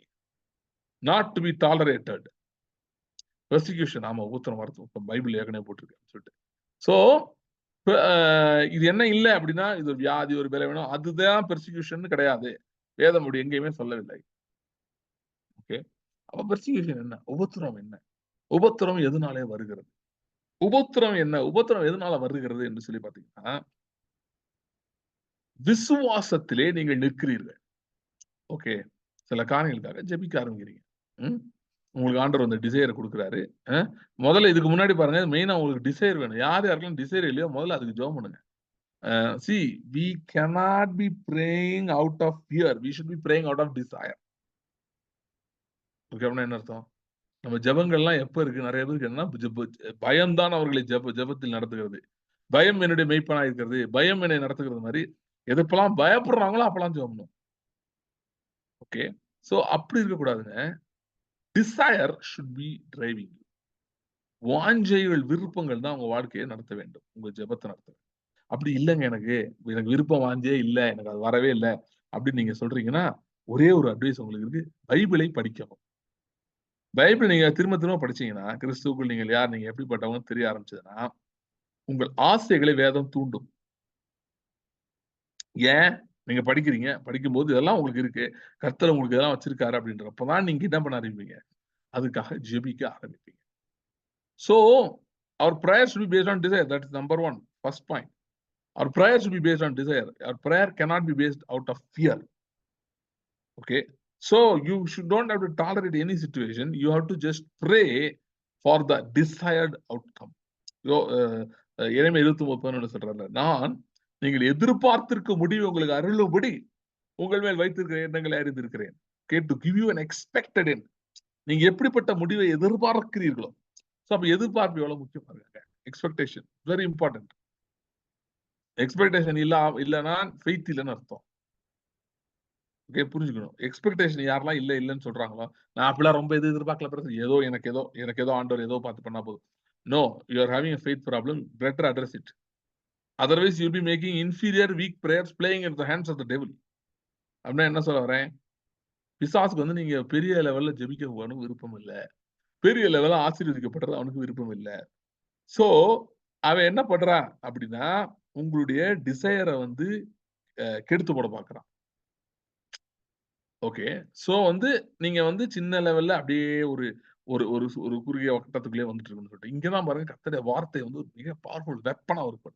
not to be tolerated. Persecution, ஆமா உபத்திரம் வருது, பைபிள் ஏற்கனவே போட்டிருக்கேன் சொல்லிட்டு. சோ இது என்ன இல்லை அப்படின்னா இது ஒரு வியாதி, ஒரு பலவீனம், வேணும், அதுதான் பெர்சிக்யூஷன் கிடையாது. வேதம் அப்படி எங்கேயுமே சொல்லவில்லை. ஓகே, அப்ப பெர்சிக்யூஷன் என்ன, உபத்திரம் என்ன, உபத்திரம் எதனாலே வருகிறது, உபத்திரம் என்ன, உபத்திரம் எதனால வருகிறது என்று சொல்லி பாத்தீங்கன்னா விசுவாசத்திலே நீங்கள் நிற்கிறீர்கள். ஓகே, சில காரியங்களுக்காக ஜெபிக்க ஆரம்பிக்கிறீங்க. உங்களுக்கு ஆண்டவர் அந்த டிசைரை கொடுக்குறாரு. முதல்ல இதுக்கு முன்னாடி பாருங்க, மெயினா உங்களுக்கு டிசைர் வேணும். யாருக்கெல்லாம் டிசைர் இல்லையோ முதல்ல அதுக்கு ஜெபம் பண்ணுங்க. See, we cannot be praying out of fear. We should be praying out of desire. Okay, என்ன அர்த்தம்? நம்ம ஜெபங்கள்லாம் எப்ப இருக்கு, நிறைய பேருக்கு என்ன பயம்தான் அவர்களை ஜெபத்தில் நடத்துகிறது. பயம் என்னுடைய மெய்ப்பனா இருக்கிறது, பயம் என்னை நடத்துகிறது மாதிரி எதப்பெல்லாம் பயப்படுறாங்களோ அப்பெல்லாம் ஜெபம். ஓகே, சோ அப்படி இருக்கக்கூடாதுங்க. Desire should be driving. வாஞ்சைகள், விருப்பங்கள் தான் உங்க வாழ்க்கையை நடத்த வேண்டும், உங்க ஜெபத்தை நடத்த வேண்டும். அப்படி இல்லைங்க, எனக்கு விருப்பம் வாஞ்சே இல்லை, எனக்கு அது வரவே இல்லை அப்படின்னு நீங்க சொல்றீங்கன்னா ஒரே ஒரு அட்வைஸ் உங்களுக்கு இருக்கு, பைபிளை படிக்கணும். பைபிள் நீங்க திரும்ப திரும்ப படிச்சீங்கன்னா கிறிஸ்துவுக்குள் நீங்கள் யார், நீங்க எப்படிப்பட்டவங்க தெரிய ஆரம்பிச்சதுன்னா உங்கள் ஆசைகளை வேதம் தூண்டும். ஏன் நீங்க படிக்கிறீங்க, படிக்கும்போது இதெல்லாம் உங்களுக்கு இருக்கு, கர்த்தர் உங்களுக்கு இதெல்லாம் வச்சிருக்காரு அப்படின்றப்பதான் நீங்க என்ன பண்ண ஆரம்பிப்பீங்க, அதுக்காக ஜெபிக்க ஆரம்பிப்பீங்க. So our prayer should be based on desire. That is number one, first point. Our prayer should be based on desire. Our prayer cannot be based out of fear. Okay, so you don't have to tolerate any situation. You have to just pray for the desired outcome. எரேமியா 29:11 சொல்றாரு, நான் நீங்கள் எதிர்பார்த்திருக்கும் முடிவு உங்களுக்கு அருளும்படி உங்கள் மேல் வைத்திருக்கிற எண்ணங்களை அறிந்திருக்கிறேன். Okay, to give you an expected end. நீங்க எப்படிப்பட்ட முடிவை எதிர்பார்க்கிறீர்களோ, அப்ப எதிர்பார்ப்பு எவ்வளவு முக்கியம் பாருங்க. Expectation very important. எக்ஸ்பெக்டேஷன் இல்லைன்னா ஃபெய்த் இல்லைன்னு அர்த்தம். ஓகே, புரிஞ்சுக்கணும். எக்ஸ்பெக்டேஷன் யாரெல்லாம் இல்லைன்னு சொல்றாங்களோ, நான் அப்படிலாம் ரொம்ப எதிர்பார்க்கல, ஏதோ எனக்கு ஏதோ ஆண்டவர் ஏதோ பார்த்து பண்ணா போதும். No, you are having a faith problem, better address it. Otherwise you'll be making inferior weak prayers playing in the hands of the devil. அப்படின்னா என்ன சொல்ல வரேன், பிசாசுக்கு வந்து நீங்க பெரிய லெவல்ல ஜெபிக்க போகணும் விருப்பம் இல்லை, பெரிய லெவல்ல ஆசீர்வதிக்கப்படுறது அவனுக்கு விருப்பம் இல்லை. சோ அவன் என்ன பண்றான் அப்படின்னா உங்களுடைய டிசைரை வந்து கெடுத்து போட பாக்குறான். ஓகே, சோ வந்து நீங்க வந்து சின்ன லெவல்ல அப்படியே ஒரு ஒரு ஒரு ஒரு குறுகிய வட்டத்துக்குள்ளே வந்துட்டு இருக்குன்னு சொல்லிட்டு இங்கதான் பாருங்க, கர்த்தருடைய வார்த்தை வந்து மிக பவர்ஃபுல் வெப்பனா இருக்கு.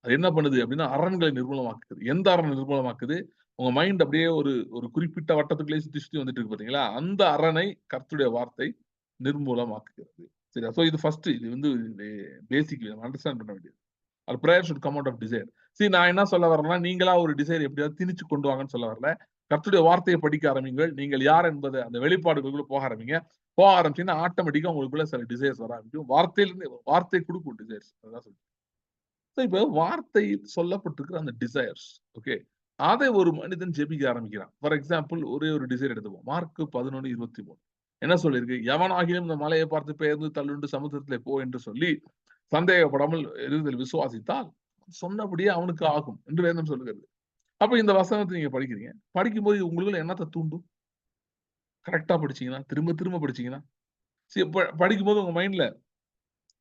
அது என்ன பண்ணுது அப்படின்னா அரண்களை நிர்மூலமாக்குது. எந்த அரண் நிர்மூலமாக்குது, உங்க மைண்ட் அப்படியே ஒரு ஒரு குறிப்பிட்ட வட்டத்துக்குள்ளே சுத்தி சுத்தி வந்துட்டு இருக்கு பாத்தீங்களா, அந்த அரணை கர்த்தருடைய வார்த்தை நிர்மூலமாக்குகிறது. சரியா? சோ இது ஃபர்ஸ்ட், இது வந்து பேசிக் அண்டர்ஸ்டாண்ட் பண்ண வேண்டியது. Our prayer should come out of desire. See, நான் என்ன சொல்ல வரேன்னா, நீங்களா ஒரு டிசைர் எப்படியாவது திணிச்சு கொண்டு வாங்கன்னு சொல்ல வரல. கர்த்தருடைய வார்த்தையை படிக்க ஆரம்பிங்கள். நீங்கள் யார் என்பதை அந்த வெளிப்பாடுகளுக்குள்ள போக ஆரம்பிங்க. போக ஆரம்பிச்சீங்கன்னா ஆட்டோமேட்டிக்கா உங்களுக்குள்ள சில டிசைர்ஸ் வர ஆரம்பிக்கும். வார்த்தை கொடுக்கும் டிசைர்ஸ். அதான் சொல்றேன். இப்ப வார்த்தை சொல்லப்பட்டிருக்கிற அந்த டிசைர்ஸ், ஓகே, அதை ஒரு மனிதன் ஜெபிக்க ஆரம்பிக்கிறான். ஃபார் எக்ஸாம்பிள் ஒரே ஒரு டிசைர் எடுத்துப்போம். மார்க் 11:23 என்ன சொல்லியிருக்கு? எவனாகிலும் இந்த மலையை பார்த்து பெயர்ந்து தள்ளுண்டு சமுத்திரத்திலே போ என்று சொல்லி சந்தேகப்படாமல் இருதல் விசுவாசித்தால் சொன்னபடியே அவனுக்கு ஆகும் என்று வேதம் சொல்லுகிறது. அப்ப இந்த வசனத்தை நீங்க படிக்கிறீங்க. படிக்கும்போது உங்களுக்குள்ள என்னத்தை தூண்டும்? கரெக்ட்டா படிச்சீங்கன்னா, திரும்ப திரும்ப படிச்சீங்கன்னா, படிக்கும்போது உங்க மைண்ட்ல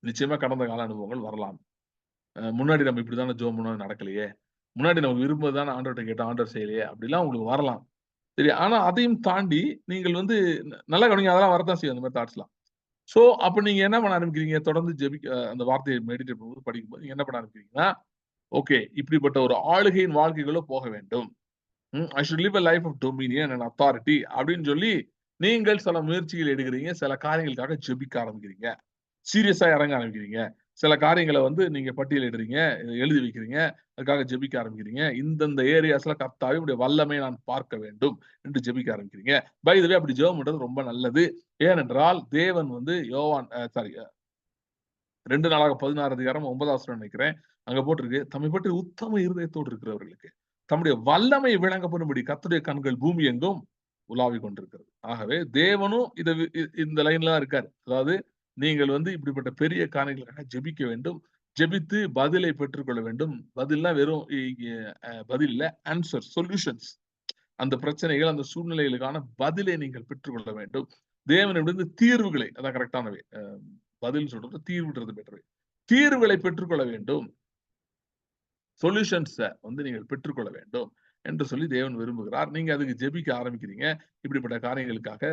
நிச்சயமா கடந்த கால அனுபவங்கள் வரலாம். முன்னாடி நம்ம இப்படித்தானே ஜெபம் பண்ணோம் நடக்கலையே. முன்னாடி நமக்கு விரும்புவது தானே ஆண்டவர்ட்ட கேட்டோம், ஆண்டவர் செய்யலையே. அப்படிலாம் உங்களுக்கு வரலாம். சரி. ஆனா அதையும் தாண்டி நீங்கள் வந்து நல்லா கவனிங்க, அதெல்லாம் வரத்தான் செய்யும் அந்த மாரி தாட்ஸ்லாம். சோ அப்ப நீங்க என்ன பண்ண ஆரம்பிக்கிறீங்க? தொடர்ந்து அந்த வார்த்தையை மெடிடேட் பண்ணும்போது, படிக்கும்போது நீங்க என்ன பண்ண ஆரம்பிக்கிறீங்கன்னா, ஓகே, இப்படிப்பட்ட ஒரு ஆளுகையின் வாழ்க்கைக்குள்ள போக வேண்டும். I should live a life of dominion and authority அப்படின்னு சொல்லி நீங்கள் சில முயற்சிகள் எடுக்கிறீங்க. சில காரியங்களுக்காக ஜெபிக்க ஆரம்பிக்கிறீங்க. சீரியஸா இறங்க ஆரம்பிக்கிறீங்க. சில காரியங்கள வந்து நீங்க பட்டியலிடுறீங்க, எழுதி வைக்கிறீங்க. அதுக்காக ஜெபிக்க ஆரம்பிக்கிறீங்க. இந்தந்த ஏரியாஸ்ல கர்த்தாவே உம்முடைய வல்லமையை நான் பார்க்க வேண்டும் என்று ஜெபிக்க ஆரம்பிக்கிறீங்க. பை த வே அப்படி ஜெபம் பண்றது ரொம்ப நல்லது. ஏனென்றால் தேவன் வந்து யோவான் 2 நாளாக 16 அதிகாரம் 9வது வசனம் நினைக்கிறேன். அங்க போட்டிருக்கு, தம்மை பற்றி உத்தம இருதயத்தோடு இருக்கிறவர்களுக்கு தம்முடைய வல்லமை விளங்கப்படும்படி கர்த்தருடைய கண்கள் பூமி எங்கும் உலாவிக் கொண்டிருக்கிறது. ஆகவே தேவனும் இந்த லைன்ல தான் இருக்காரு. அதாவது நீங்கள் வந்து இப்படிப்பட்ட பெரிய காரியங்களுக்காக ஜெபிக்க வேண்டும். ஜெபித்து பதிலை பெற்றுக்கொள்ள வேண்டும். பதில்னா வெறும் பதில் இல்ல, ஆன்சர், சொல்யூஷன்ஸ். அந்த பிரச்சனைகள், அந்த சூழ்நிலைகளுக்கான பதிலை நீங்கள் பெற்றுக்கொள்ள வேண்டும். தேவனிடமிருந்து தீர்வுகளை, அதான் கரெக்டான வே. பதில் சொல்றது தீர்வுன்றது பெட்டர். தீர்வுகளை பெற்றுக்கொள்ள வேண்டும். சொல்யூஷன்ஸ வந்து நீங்கள் பெற்றுக்கொள்ள வேண்டும் என்று சொல்லி தேவன் விரும்புகிறார். நீங்க அதுக்கு ஜெபிக்க ஆரம்பிக்கிறீங்க. இப்படிப்பட்ட காரியங்களுக்காக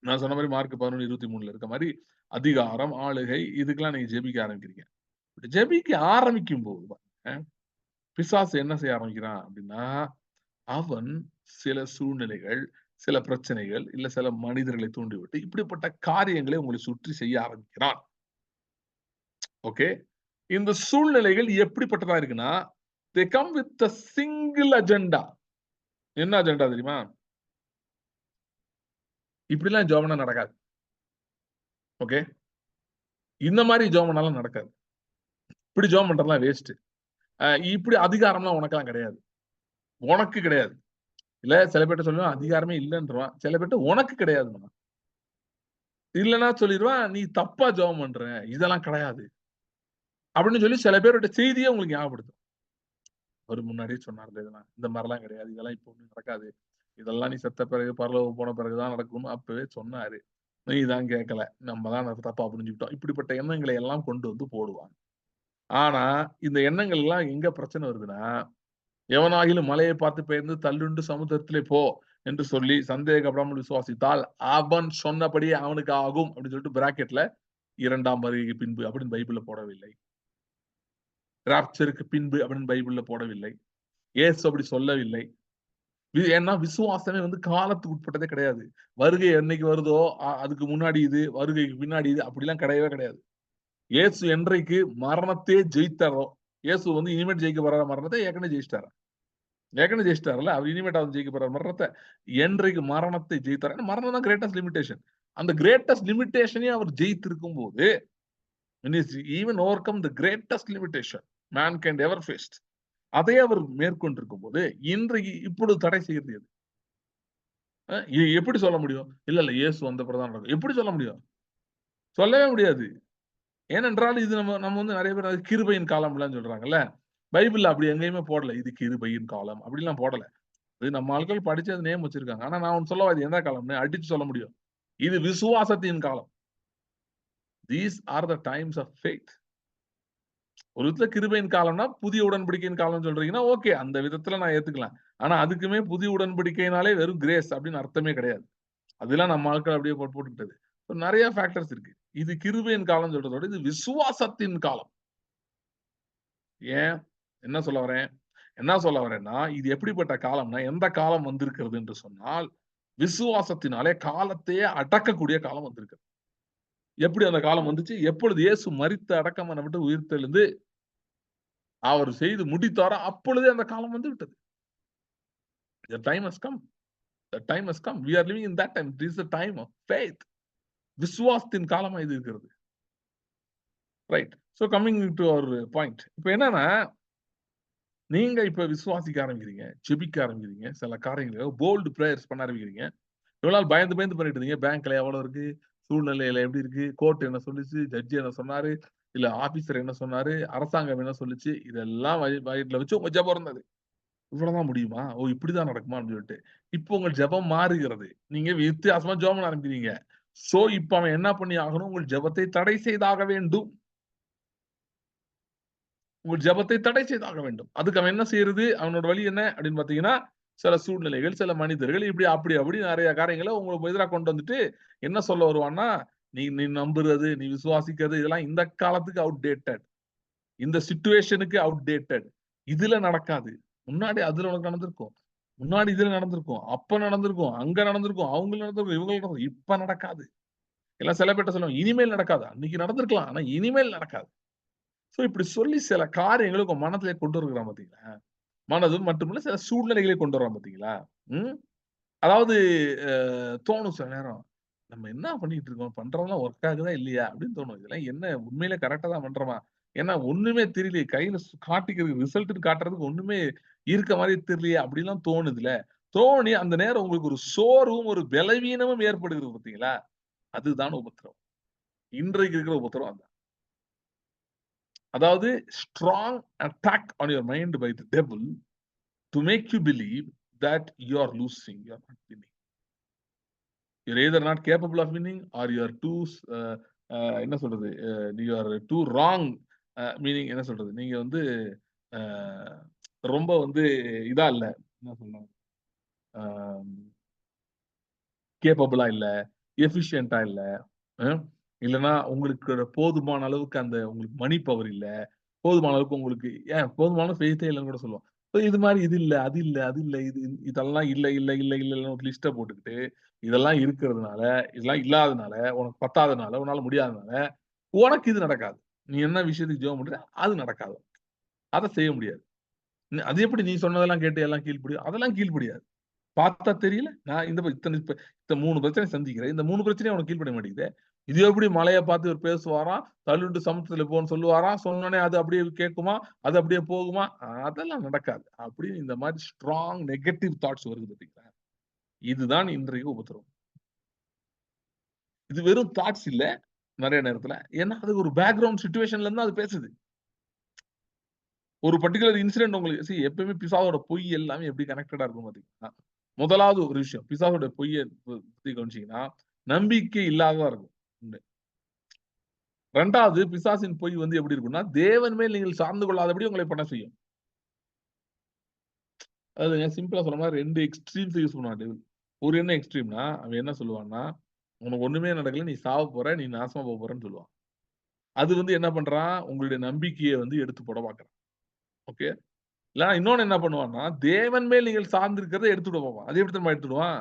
நான் சொன்ன மாரி மார்க் 11:23 இருக்க மாரி அதிகாரம், ஆளுகை இதுக்கெல்லாம் நீங்க ஜெபிக்க ஆரம்பிக்கிறீங்க. ஜெபிக்க ஆரம்பிக்கும்போது பாருங்க, பிசாசு என்ன செய்ய ஆரம்பிக்கிறான் அப்படின்னா, அவன் சில சூழ்நிலைகள், சில பிரச்சனைகள், இல்ல சில மனிதர்களை தூண்டிவிட்டு இப்படிப்பட்ட காரியங்களை உங்களை சுற்றி செய்ய ஆரம்பிக்கிறான். ஓகே. இந்த சூழ்நிலைகள் எப்படிப்பட்டதா இருக்குன்னா, they come with a single agenda. என்ன அஜெண்டா தெரியுமா? இப்படிலாம் ஜெபம் பண்ணா நடக்காது. ஓகே. இந்த மாரி ஜெபம் பண்ணாலும் நடக்காது. இப்படி ஜெபம் பண்றதெல்லாம் வேஸ்ட். இப்படி அதிகாரம்லாம் உனக்கெல்லாம் கிடையாது. உனக்கு கிடையாது. இல்ல சில பேர்ட்ட சொல்லுவான் அதிகாரமே இல்லன்றுவான். சில பேர்ட்ட உனக்கு கிடையாதுன்னுவான். இல்லன்னா சொல்லிருவான், நீ தப்பா ஜெபம் பண்ற. இதெல்லாம் கிடையாது. அப்படின்னு சொல்லி சில பேரோட செய்தியே உங்களுக்கு ஞாபகப்படுத்தும். அவரு முன்னாடியே சொன்னார்ல இதெல்லாம். இந்த மாரிலாம் கிடையாது. இதெல்லாம் இப்போ ஒண்ணும் நடக்காது. இதெல்லாம் நீ செத்த பிறகு, பரலோகம் போன பிறகு தான் நடக்கும்னு அப்பவே சொன்னாரு. நீ தான் கேட்கல. நம்ம தான் தப்பா புரிஞ்சுக்கிட்டோம். இப்படிப்பட்ட எண்ணங்களை எல்லாம் கொண்டு வந்து போடுவாங்க. ஆனா, இந்த எண்ணங்கள் எல்லாம் எங்க பிரச்சனை வருதுன்னா, எவனாகிலும் மலையை பார்த்து பெயர்ந்து தள்ளுண்டு சமுத்திரத்திலே போ என்று சொல்லி சந்தேகப்படாமல் விசுவாசித்தால் அவன் சொன்னபடியே அவனுக்கு ஆகும் அப்படின்னு சொல்லிட்டு பிராக்கெட்ல 2ஆம் வருகைக்கு பின்பு அப்படின்னு பைபிள்ல போடவில்லை. ராப்சருக்கு பின்பு அப்படின்னு பைபிள்ல போடவில்லை. இயேசு அப்படி சொல்லவில்லை. ஏன்னா விசுவாசமே வந்து காலத்துக்கு உட்பட்டதே கிடையாது. வருகை என்னைக்கு வருதோ அதுக்கு முன்னாடி இது, வருகைக்கு பின்னாடி இது அப்படிலாம் கிடையவே கிடையாது. இயேசு என்றைக்கு மரணத்தையே ஜெயித்தாரோ, இயேசு வந்து இனிமேல் ஜெயிக்க போற மரணத்தை ஏற்கனவே ஜெயிச்சிட்டாரு. ஏற்கனவே ஜெயிச்சிட்டார்ல. அவர் இனிமேட்டாவது ஜெயிக்க போற மரணத்தை என்றைக்கு மரணத்தை ஜெயித்தார். மரணம் தான் கிரேட்டஸ்ட் லிமிட்டேஷன். அந்த கிரேட்டஸ்ட் லிமிட்டேஷனையும் அவர் ஜெயித்திருக்கும் போது, even overcome the greatest limitation mankind ever faced, அதை அவர் மேற்கொண்டிருக்கும் போது இன்றைக்கு இப்பொழுது தடை செய்கிறது எது? எப்படி சொல்ல முடியும்? இல்ல இயேசு வந்த பிறகு தான் நடக்கும். எப்படி சொல்ல முடியும்? சொல்லவே முடியாது. ஏனென்றால் இது நம்ம வந்து நிறைய பேர் அது கிருபையின் காலம்லாம் சொல்றாங்கல்ல. பைபிள்ல அப்படி எங்கேயுமே போடல. இது கிருபையின் காலம் அப்படிலாம் போடல. இது நம்ம ஆட்கள் படிச்சு அது நேம் வச்சிருக்காங்க. ஆனா நான் ஒண்ணு சொல்லவா, இது எந்த காலம்னு அடிச்சு சொல்ல முடியும். இது விசுவாசத்தின் காலம். These are the times of faith. ஒரு விதத்துல கிருபையின் காலம்னா புதிய உடன்படிக்கையின் காலம் சொல்றீங்கன்னா ஓகே, அந்த விதத்துல நான் ஏத்துக்கலாம். ஆனா அதுக்குமே புதிய உடன்படிக்கைனாலே வெறும் கிரேஸ் அப்படின்னு அர்த்தமே கிடையாது. அதெல்லாம் நம்ம ஆட்கள் அப்படியே போட்டுக்கிட்டது. நிறைய ஃபேக்டர்ஸ் இருக்கு. இது கிருபையின் காலம் சொல்றதோட இது விசுவாசத்தின் காலம். ஏன்? என்ன சொல்ல வரேன்? என்ன சொல்ல வரேன்னா, இது எப்படிப்பட்ட காலம்னா, எந்த காலம் வந்திருக்கிறது என்று சொன்னால், விசுவாசத்தினாலே காலத்தையே அடக்கக்கூடிய காலம் வந்திருக்கிறது. எப்படி அந்த காலம் வந்துச்சு? எப்பொழுது இயேசு மரித்து அடக்கம் பண்ணப்பட்டு உயிர்த்தெழுந்து அவர் செய்து முடித்தாரோ அப்பொழுதே அந்த காலம் வந்து விட்டது. The time has come. The time has come. We are living in that time. This is the time of faith. விசுவாசத்தின் காலமா இது இருக்கிறது. Right. So coming to our point. இப்ப என்னன்னா, நீங்க இப்ப விசுவாசிக்க ஆரம்பிக்கிறீங்க, ஜெபிக்க ஆரம்பிக்கிறீங்க, சில காரியங்களை போல்டு பிரேயர்ஸ் பண்ண ஆரம்பிக்கிறீங்க. இவ்வளவு நாள் பயந்து பயந்து பண்ணிட்டு இருந்தீங்க. பேங்க்ல எவ்வளவு இருக்கு, சூழ்நிலையில எப்படி இருக்கு, கோர்ட் என்ன சொல்லுச்சு, ஜட்ஜி என்ன சொன்னாரு, இல்ல ஆபீசர் என்ன சொன்னாரு, அரசாங்கம் என்ன சொல்லுச்சு, இதெல்லாம் வயிற்றுல வச்சு உங்க ஜெபம் இருந்தது. இவ்வளவுதான் முடியுமா? ஓ இப்படிதான் நடக்குமா அப்படின்னு சொல்லிட்டு. இப்போ உங்க ஜெபம் மாறுகிறது. நீங்க வித்தியாசமா ஜெபம் பண்ண ஆரம்பிக்கிறீங்க. சோ இப்ப அவன் என்ன பண்ணி ஆகணும்? உங்கள் ஜெபத்தை தடை செய்தாக வேண்டும். உங்கள் ஜெபத்தை தடை செய்தாக வேண்டும். அதுக்கு அவன் என்ன செய்யறது? அவனோட வழி என்ன அப்படின்னு பாத்தீங்கன்னா, சில சூழ்நிலைகள், சில மனிதர்கள் இப்படி அப்படி நிறைய காரியங்களை உங்களுக்கு எதிராக கொண்டு வந்துட்டு என்ன சொல்ல வருவான்னா, நீ நீ நம்புறது, நீ விசுவாசிக்கிறது இதெல்லாம் இந்த காலத்துக்கு அவுட்டேட்டட். இந்த சிச்சுவேஷனுக்கு அவுட்டேட்டட். இதுல நடக்காது. முன்னாடி அதுல உனக்கு நடந்திருக்கும். முன்னாடி இதுல நடந்திருக்கும். அப்ப நடந்திருக்கும். அங்க நடந்திருக்கும். அவங்களுக்கு நடந்திருக்கும். இவங்களுக்கு நடந்திருக்கும். இப்ப நடக்காது. எல்லாம் சில பேர்ட்ட சொல்லுவாங்க, இனிமேல் நடக்காது. அன்னைக்கு நடந்திருக்கலாம். ஆனா இனிமேல் நடக்காது. சோ இப்படி சொல்லி சில காரியங்களை உங்க மனதிலே கொண்டு வருகிறான் பாத்தீங்களா? மனதும் மட்டுமல்ல சில சூழ்நிலைகளை கொண்டு வரான் பாத்தீங்களா? ம். அதாவது தோணும் சில நேரம். நம்ம என்ன பண்ணிட்டு இருக்கோம்? பண்றதெல்லாம் ஒர்க் ஆகுதா இல்லையா? அப்படின்னு தோணும். இதெல்லாம் என்ன உண்மையிலே கரெக்ட்டா தான் பண்றோமா? ஏன்னா ஒண்ணுமே தெரியலையே. கையில காட்டிக்கிறதுக்கு ரிசல்ட்ன்னு காட்டுறதுக்கு ஒண்ணுமே இருக்க மாரி தெரியலையே அப்படிலாம் தோணுதுல்ல. தோணி அந்த நேரம் உங்களுக்கு ஒரு சோர்வும், ஒரு பலவீனமும் ஏற்படுகிறது பாத்தீங்களா? அதுதான் உபத்திரவம். இன்றைக்கு இருக்கிற உபத்திரவம் அதான். அதாவது strong attack on your mind by the devil to make you believe that you are losing, you are not winning. You're either not capable of winning or you are too என்ன சொல்றது? you are too wrong. Meaning என்ன சொல்றது? நீங்க வந்து ரொம்ப வந்து இதா இல்ல. என்ன சொல்லணும்? கேப்பபிளா இல்ல, எஃபிஷியன்ட்டா இல்ல. இல்லன்னா உங்களுக்கு போதுமான அளவுக்கு அந்த உங்களுக்கு மணி பவர் இல்ல. போதுமான அளவுக்கு உங்களுக்கு போதுமான ஃபெய்த்தே இல்லன்னு கூட சொல்லுவோம். இது மாரி இது இல்ல, அது இல்ல, அது இல்ல, இதெல்லாம் இல்லன்னு ஒரு லிஸ்ட்ட போட்டுக்கிட்டு, இதெல்லாம் இருக்கிறதுனால, இதெல்லாம் இல்லாதனால, உனக்கு பத்தாதனால, உன்னால முடியாதனால, உனக்கு இது நடக்காது. நீ என்ன விஷயத்துக்கு ஜெபம் பண்றியோ அது நடக்காது. அத செய்ய முடியாது. அது எப்படி நீ சொன்னதெல்லாம் கேட்டு எல்லாம் கீழ்ப்படியும்? அதெல்லாம் கீழ்ப்படியாது. பார்த்தா தெரியல. நான் இந்த இப்ப 3 பிரச்சனை சந்திக்கிறேன். இந்த 3 பிரச்சனையும் அவனுக்கு கீழ்ப்படிய மாட்டேங்குதே. இது எப்படி மலைய பார்த்து இவர் பேசுவாராம், தள்ளிவிட்டு சமுத்திரத்துல போன்னு சொல்லுவாராம். சொன்னோனே அது அப்படியே கேட்குமா? அது அப்படியே போகுமா? அதெல்லாம் நடக்காது. அப்படின்னு இந்த மாதிரி ஸ்ட்ராங் நெகட்டிவ் தாட்ஸ் வருது பாத்தீங்களா? இதுதான் இன்றைக்கு உபத்திரவம். இது வெறும் தாட்ஸ் இல்ல நிறைய நேரத்துல. ஏன்னா அது ஒரு பேக்ரவுண்ட் சிச்சுவேஷன்ல இருந்து அது பேசுது. ஒரு பர்ட்டிகுலர் இன்சிடென்ட் உங்களுக்கு எப்பவுமே பிசாசோட பொய் எல்லாமே எப்படி கனெக்டடா இருக்கும் பாத்தீங்கன்னா, முதலாவது ஒரு விஷயம் பிசாசோட பொய்யை பத்தி கவனிச்சீங்கன்னா, நம்பிக்கை இல்லாததா இருக்கும். இரண்டாவது பிசாசின் பொய் வந்து எப்படி இருக்கும்னா, தேவன் மேல் நீங்கள் சார்ந்து கொள்ளாதபடி உங்களை பண்ண செய்யும். அது சிம்பிளா சொல்ற மாதிரி 2 எக்ஸ்ட்ரீம்ஸ் யூஸ் பண்ணுவான் டெவில். ஒரு என்ன எக்ஸ்ட்ரீம்னா, அவன் என்ன சொல்லுவான்னா, உனக்கு ஒண்ணுமே நடக்கல, நீ சாவ போற, நீ நாசமா போக போறன்னு சொல்லுவான். அது வந்து என்ன பண்றான், உங்களுடைய நம்பிக்கையை வந்து எடுத்து போட பார்க்கிறான். ஓகே. இல்ல இன்னொன்னு என்ன பண்ணுவான்னா, தேவன் மேல் நீங்கள் சார்ந்திருக்கிறத எடுத்து விட பார்ப்பான். அது எப்படி தெரியுமா எடுத்துடுவான்?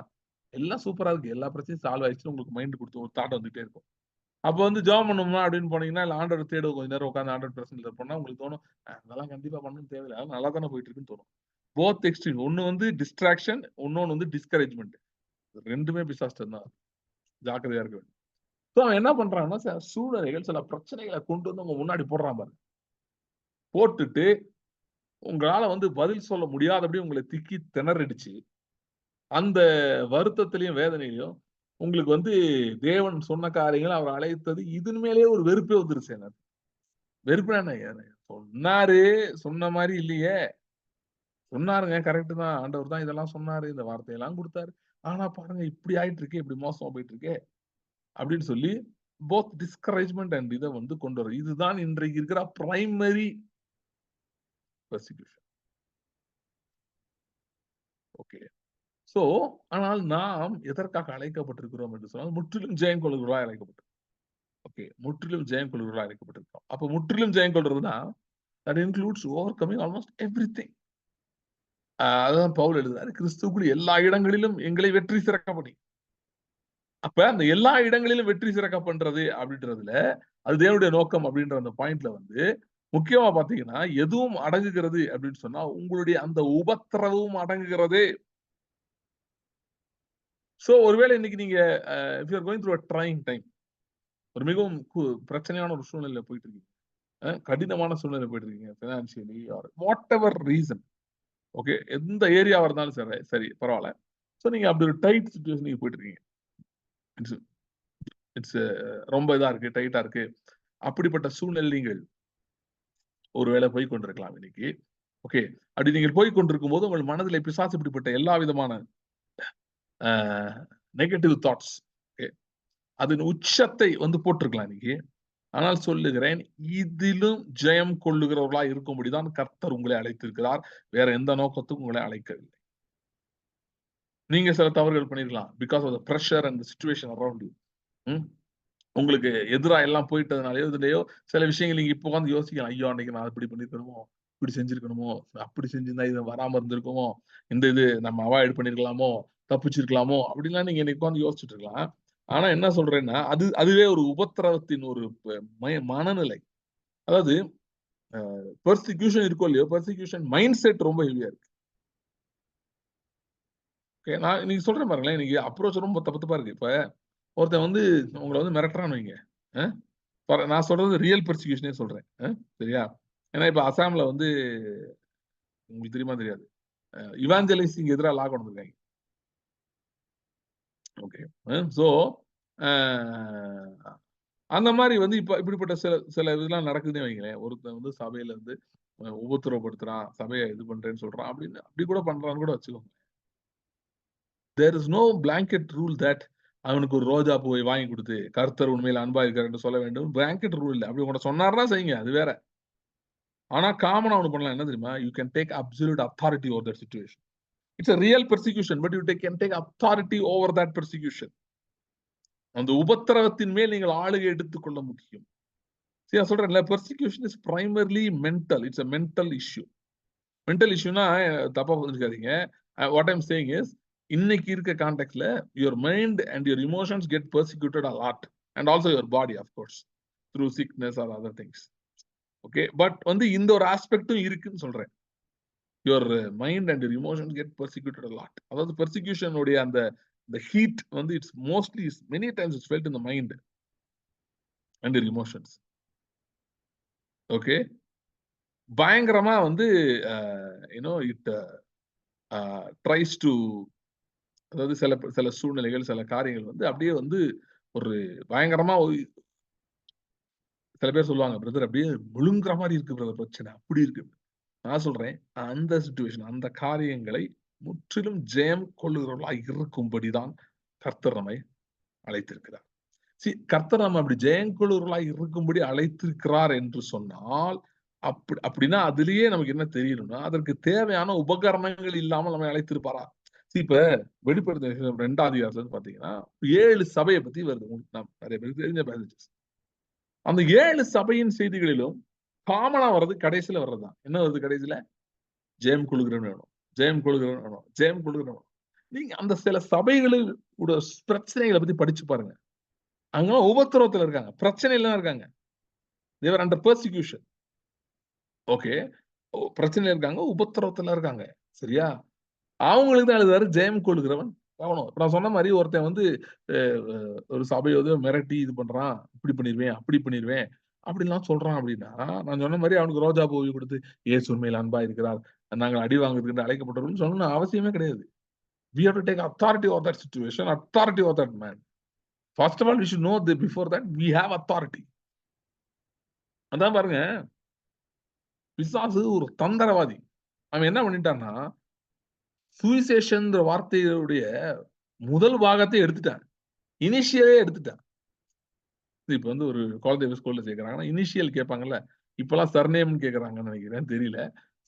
எல்லாம் சூப்பரா இருக்கு. எல்லா பிரச்சனையும் சால்வ் ஆயிடுச்சுன்னு உங்களுக்கு மைண்ட் குடுத்து ஒரு தாட் வந்துட்டே இருக்கும். அப்ப வந்து ஜெபம் பண்ணணுமா அப்படின்னு போனீங்கன்னா, இல்ல ஆண்டவர தேட கொஞ்ச நேரம் உட்கார்ந்து ஆண்டவர் பிரசன்னத்துல போனா உங்களுக்கு தோணும், அதெல்லாம் கண்டிப்பா பண்ணணும்னு தேவையில்ல. அதெல்லாம் நல்லா தானே போயிட்டு இருக்குன்னு தோணும். Both extreme. ஒண்ணு வந்து டிஸ்ட்ராக்ஷன், இன்னொன்னு வந்து டிஸ்கரேஜ்மென்ட். 2மே பிசாஸ்டம் தான். ஜாக்கிரதையா இருக்க வேண்டும். சோ அவன் என்ன பண்றான்னா, சில சூழ்நிலைகள், சில பிரச்சனைகளை கொண்டு வந்து உங்க முன்னாடி போடுறான் பாருங்க. போட்டுட்டு உங்களால வந்து பதில் சொல்ல முடியாதபடி உங்களை திக்கி திணறடிச்சு, அந்த வருத்தத்திலயும், வேதனையிலயும் உங்களுக்கு வந்து தேவன் சொன்ன காரியங்கள் அவர் அழைத்தது இதன் மேலேயே ஒரு வெறுப்பே வந்துருச்சு எனக்கு. வெறுப்புனா என்ன? சொன்னாரு, சொன்ன மாரி இல்லையே. சொன்னாருங்க கரெக்ட் தான். ஆண்டவர் தான் இதெல்லாம் சொன்னாரு. இந்த வார்த்தையெல்லாம் குடுத்தாரு. ஆனா பாருங்க இப்படி ஆயிட்டு இருக்கே, இப்படி மோசமா போயிட்டு இருக்கே. அப்படின்னு சொல்லி போத் டிஸ்கரேஜ்மென்ட் அண்ட் இத வந்து கொண்டு வரும். இதுதான் இன்றைக்கு இருக்கிற பிரைமரி பெர்சிக்யூஷன். ஓகே. சோ, ஆனால் நாம் எதற்காக அழைக்கப்பட்டிருக்கிறோம் என்று சொன்னால், முற்றிலும் ஜெயம் கொள்கிறவர்களாய் அழைக்கப்பட்டிருக்கிறோம். ஓகே. முற்றிலும் ஜெயம் கொள்கிறவர்களாய் அழைக்கப்பட்டிருக்கிறோம். அப்ப முற்றிலும் ஜெயம் கொள்றதுன்னா, தட் இன்க்ளூட்ஸ் ஓவர்கமிங் ஆல்மோஸ்ட் எவ்ரிதிங். அதான் பவுல் எழுதுறாரு, கிறிஸ்துவுக்குள் எல்லா இடங்களிலும் எங்களை வெற்றி சிறக்க பண்ணி. அப்ப அந்த எல்லா இடங்களிலும் வெற்றி சிறக்க பண்றது அப்படின்றதுல, அது தேவனுடைய நோக்கம் அப்படின்ற அந்த பாயிண்ட்ல வந்து, முக்கியமா பாத்தீங்கன்னா, எதுவும் அடங்குகிறது அப்படின்னு சொன்னா, உங்களுடைய அந்த உபத்திரவமும் அடங்குகிறது. சோ ஒருவேளை இன்னைக்கு நீங்க if you are going through a trying time, ஒரு மிகவும் பிரச்சனையான ஒரு சூழ்நிலையில போயிட்டு இருக்கீங்க, கடினமான சூழ்நிலை போயிட்டு இருக்கீங்க, financially or whatever reason, okay, எந்த ஏரியாவா இருந்தாலும் சரி சரி பரவாயில்ல. ஸோ நீங்க அப்படி ஒரு டைட் சுச்சுவேஷன் நீங்க போயிட்டு இருக்கீங்க, இட்ஸ் இட்ஸ் ரொம்ப இதா இருக்கு, டைட்டா இருக்கு. அப்படிப்பட்ட சூழ்நிலை நீங்கள் ஒருவேளை போய் கொண்டிருக்கலாம் இன்னைக்கு. ஓகே, அப்படி நீங்கள் போய் கொண்டிருக்கும் போது உங்கள் மனதில் பிசாசு இப்படிப்பட்ட எல்லா விதமான நெகட்டிவ் தாட்ஸ், அதன் உச்சத்தை வந்து போட்டிருக்கலாம் இன்னைக்கு. ஆனால் சொல்லுகிறேன், இதிலும் ஜெயம் கொள்ளுகிறவர்களா இருக்கும்படிதான் கர்த்தர் உங்களை அழைத்திருக்கிறார். வேற எந்த நோக்கத்துக்கும் உங்களை அழைக்கவில்லை. நீங்க சில தவறுகள் பண்ணிருக்கலாம் because of the pressure and situation around you. உங்களுக்கு எதிராக எல்லாம் போயிட்டதுனாலயோ இதுலயோ சில விஷயங்கள் நீங்க இப்போ வந்து யோசிக்கலாம், ஐயோ அன்னைக்கு நான் இப்படி பண்ணிருக்கணுமோ, இப்படி செஞ்சிருக்கணுமோ, அப்படி செஞ்சிருந்தா இது வராம இருந்திருக்குமோ, இந்த இது நம்ம அவாய்ட் பண்ணிருக்கலாமோ, தப்பிச்சிருக்கலாமோ, அப்படின்லாம் நீங்க இன்னைக்கு வந்து யோசிச்சுட்டு இருக்கலாம். ஆனா என்ன சொல்றேன்னா, அதுவே ஒரு உபத்திரவத்தின் ஒரு மனநிலை. அதாவது பெர்சிக்யூஷன் இருக்கும் இல்லையோ, பெர்சிக்யூஷன் மைண்ட் செட் ரொம்ப ஹெவியா இருக்கு. நான் இன்னைக்கு சொல்றேன் பாருங்களேன், இன்னைக்கு அப்ரோச் ரொம்ப தப்பு இருக்கு. இப்ப ஒருத்தன் வந்து உங்களை வந்து மிரட்டுறான்னு வைங்க, நான் சொல்றது ரியல் பெர்சிக்யூஷனே சொல்றேன், சரியா? ஏன்னா இப்ப அசாம்ல வந்து உங்களுக்கு தெரியுமா தெரியாது, இவாஞ்சலைசிங் எதிராக லா கொண்டு வந்திருக்காங்க. ஓகே, சோ அந்த மாதிரி வந்து இப்ப இப்படிப்பட்ட சில இதெல்லாம் நடக்குதுன்னு வைங்களேன். ஒருத்தன் வந்து சபையில இருந்து உபத்திரவப்படுத்துறான், சபையை இது பண்றேன்னு சொல்றான் அப்படின்னு, அப்படி கூட பண்றான்னு கூட வச்சுக்கோங்க. There is no blanket rule that அவனுக்கு ஒரு ரோஜா பூவை வாங்கி கொடுத்து கர்த்தர் உண்மையில் அன்பா இருக்காருன்னு சொல்ல வேண்டும். blanket ரூல் இல்ல. அப்படி உங்களை சொன்னார்னா செய்யுங்க, அது வேற. ஆனா காமனா ஒண்ணு பண்ணலாம், என்ன தெரியுமா? You can take absolute authority over that situation. It's a real persecution, but you can take authority over that persecution. அந்த உபத்திரவத்தின் மேல் நீங்கள் ஆளுகை எடுத்துக்கொள்ள முடியும். சரி, நான் சொல்றேன்ல, persecution is primarily mental. It's a mental issue. Mental இஷ்யூனா தப்பா புரிஞ்சுக்காதீங்க. வாட் ஐம் சேயிங் இஸ், இன்னைக்கு இருக்க கான்டெக்ட்ல your mind and your emotions get persecuted a lot, and also your body, of course, through sickness or other things. Okay, but வந்து இந்த ஒரு ஆஸ்பெக்டும் இருக்குன்னு சொல்றேன். your mind and your emotions get persecuted a lot. அதாவது persecution உடைய அந்த heat வந்து it's mostly, many times it's felt in the mind and your emotions. Okay, பயங்கரமா வந்து இட் ட்ரைஸ் டு, அதாவது சில சூழ்நிலைகள், சில காரியங்கள் வந்து அப்படியே வந்து ஒரு பயங்கரமா, சில பேர் சொல்லுவாங்க, பிரதர் அப்படியே முழுங்குற மாதிரி இருக்கு பிரதர் பிரச்சனை, அப்படி இருக்கு. நான் சொல்றேன், அந்த சிச்சுவேஷன், அந்த காரியங்களை முற்றிலும் ஜெயம் கொள்ளுகிறவர்களா இருக்கும்படிதான் கர்த்தர் நம்மை அழைத்திருக்கிறார். கர்த்தர் நம்ம அப்படி ஜெயம் கொள்ளுகிறவர்களா இருக்கும்படி அழைத்திருக்கிறார் என்று சொன்னால், அப்படின்னா அதுலயே நமக்கு என்ன தெரியணும்னா, அதற்கு தேவையான உபகரணங்கள் இல்லாமல் நம்மை அழைத்திருப்பாரா? இப்ப வெளிப்படுத்த 2ஆம் அதிகாரத்துல பாத்தீங்கன்னா 7 சபையை பத்தி வருது. நிறைய பேருக்கு தெரிஞ்ச பேசேஜஸ். அந்த 7 சபையின் செய்திகளிலும் காமனா வர்றது கடைசியில வர்றதுதான். என்ன வருது கடைசியில? ஜெயம் கொள்கிறவன் வேணும், ஜெயம் கொள்கிறவன் வேணும், ஜெயம் கொள்கிறவன். நீங்க அந்த சில சபைகளோட பிரச்சனைகளை பத்தி படிச்சு பாருங்க. அங்க உபத்திரவத்துல இருக்காங்க, பிரச்சனையில இருக்காங்க. they were under persecution. Okay, பிரச்சனையில இருக்காங்க, உபத்திரவத்துல இருக்காங்க, சரியா? அவங்களுக்கு தான் எழுதுவாரு ஜெயம் கொள்கிறவன் கவனம். இப்ப நான் சொன்ன மாதிரி ஒருத்தன் வந்து ஒரு சபையோட மிரட்டி இது பண்றான், இப்படி பண்ணிடுவேன், அப்படி பண்ணிடுவேன் அப்படின்லாம் சொல்றான் அப்படின்னா, நான் சொன்ன மாதிரி அவனுக்கு ரோஜா பூவை கொடுத்து ஏசு உண்மையில் அன்பா இருக்கிறார், நாங்கள் அடி வாங்குறதுக்கு அழைக்கப்பட்டவர்கள் சொல்லணும்னு அவசியமே கிடையாது. We have to take authority over that situation, authority over that man. First of all, we should know that before that we have authority. அதான் பாருங்க, பிசாசு ஒரு தந்திரவாதி. அவன் என்ன பண்ணிட்டான்னா, சுவிசேஷன்ற வார்த்தையுடைய முதல் பாகத்தை எடுத்துட்டான், இனிஷியலே எடுத்துட்டான். இப்ப வந்து ஒரு குழந்தை ஸ்கூல்ல சேர்க்கிறாங்கன்னா இனிஷியல் கேட்பாங்கல்ல, இப்பெல்லாம் சர்நேம்னு கேட்கறாங்கன்னு நினைக்கிறேன், தெரியல.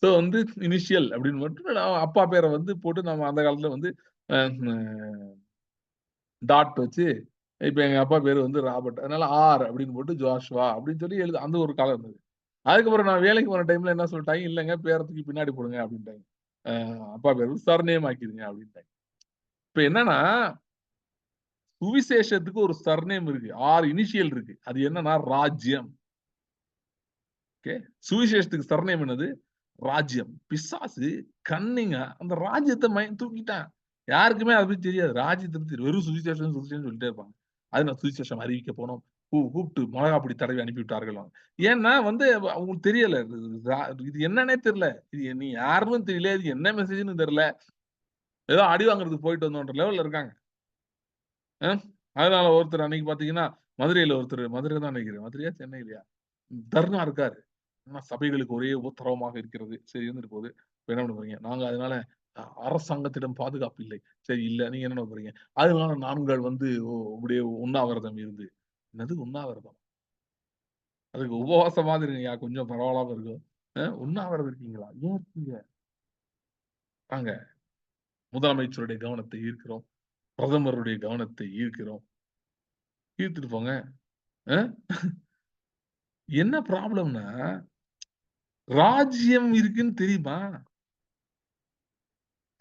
சோ வந்து இனிஷியல் அப்படின்னு மட்டும் அப்பா பேரை வந்து போட்டு, நம்ம அந்த காலத்துல வந்து டாட் வச்சு, இப்ப எங்க அப்பா பேரு வந்து ராபர்ட், அதனால ஆர் அப்படின்னு போட்டு ஜோஷுவா அப்படின்னு சொல்லி எழுது, அந்த ஒரு காலம் இருந்தது. அதுக்கப்புறம் நான் வேலைக்கு போன டைம்ல என்ன சொல்லிட்டாங்க, இல்லைங்க பேரத்துக்கு பின்னாடி போடுங்க அப்படின்ட்டாங்க, அப்பா பேரு சர்நேம் ஆக்கிடுங்க அப்படின்ட்டாங்க. இப்ப என்னன்னா, சுவிசேஷத்துக்கு ஒரு சர்நேம் இருக்கு, 6 இனிஷியல் இருக்கு. அது என்னன்னா ராஜ்யம். ஓகே, சுவிசேஷத்துக்கு சர்நேம் என்னது? ராஜ்யம். பிசாசு கன்னிங்கா அந்த ராஜ்யத்தை தூக்கிட்டான். யாருக்குமே அதை பத்தி தெரியாது. ராஜ்யத்தை பத்தி வெறும் சுவிசேஷம் சுவிசேஷம் சொல்லிட்டே இருப்பாங்க. அது நான் சுவிசேஷம் அறிவிக்க போனோம். கூப்பிட்டு மிளகா பொடி தடவி அனுப்பி விட்டார்கள். ஏன்னா வந்து அவங்களுக்கு தெரியல. இது என்னன்னே தெரியல. இது நீ யாருன்னு தெரியல. இது என்ன மெசேஜ்னு தெரியல. ஏதோ அடி வாங்குறதுக்கு போயிட்டு வந்தோன்ற லெவல்ல இருக்காங்க. அதனால ஒருத்தர் அன்னைக்கு பாத்தீங்கன்னா, மதுரையில ஒருத்தர் மதுரை தான் நினைக்கிறேன். மதுரையா சென்னையிலயா? தர்ணா இருக்காரு. ஆனா சபைகளுக்கு ஒரே உத்தரவமாக இருக்கிறது. சரி இருந்துட்டு போகுது. இப்ப என்ன பண்ண போறீங்க? நாங்க அதனால அரசாங்கத்திடம் பாதுகாப்பு இல்லை. சரி இல்ல. நீங்க என்ன பண்ண போறீங்க? அதனால நாங்கள் வந்து அப்படியே உண்ணாவிரதம் இருந்து. என்னது உண்ணாவிரதம்? அதுக்கு உபவாசமாவது இருங்கய்யா. கொஞ்சம் பரவாயில்லாம இருக்கும். உண்ணாவிரதம் இருக்கீங்களா? ஏன் இருக்கீங்க? வாங்க. முதலமைச்சருடைய கவனத்தை ஈர்க்கிறோம். பிரதமருடைய கவனத்தை ஈர்க்கிறோம். ஈர்த்துட்டு போங்க. அ என்ன ப்ராப்ளம்னா, ராஜ்யம் இருக்குன்னு தெரியுமா?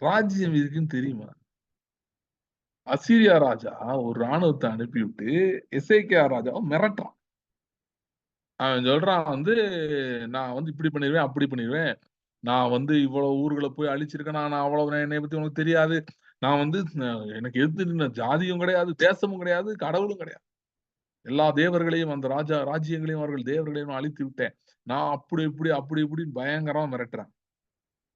ராஜ்யம் இருக்குன்னு தெரியுமா? அசீரியா ராஜா ஒரு ராணுவத்த அனுப்பிவிட்டு, எசேக்கியா ராஜாவ மிரட்டுறான். அவன் சொல்றான் வந்து, நான் வந்து இப்படி பண்ணிருவேன், அப்படி பண்ணிருவேன். நான் வந்து இவ்வளவு ஊர்கள போய் அழிச்சிருக்கேன். நான் அவ்வளவு என்னைய பத்தி உனக்கு தெரியாது. நான் வந்து எனக்கு எதிர்த்து நின்ன ஜாதியும் கிடையாது, தேசமும் கிடையாது, கடவுளும் கிடையாது. எல்லா தேவர்களையும் அந்த ராஜ்யங்களையும் அவர்கள் தேவர்களையும் அழித்து விட்டேன். நான் அப்படி இப்படி அப்படி இப்படின்னு பயங்கரமா மிரட்டுறான்.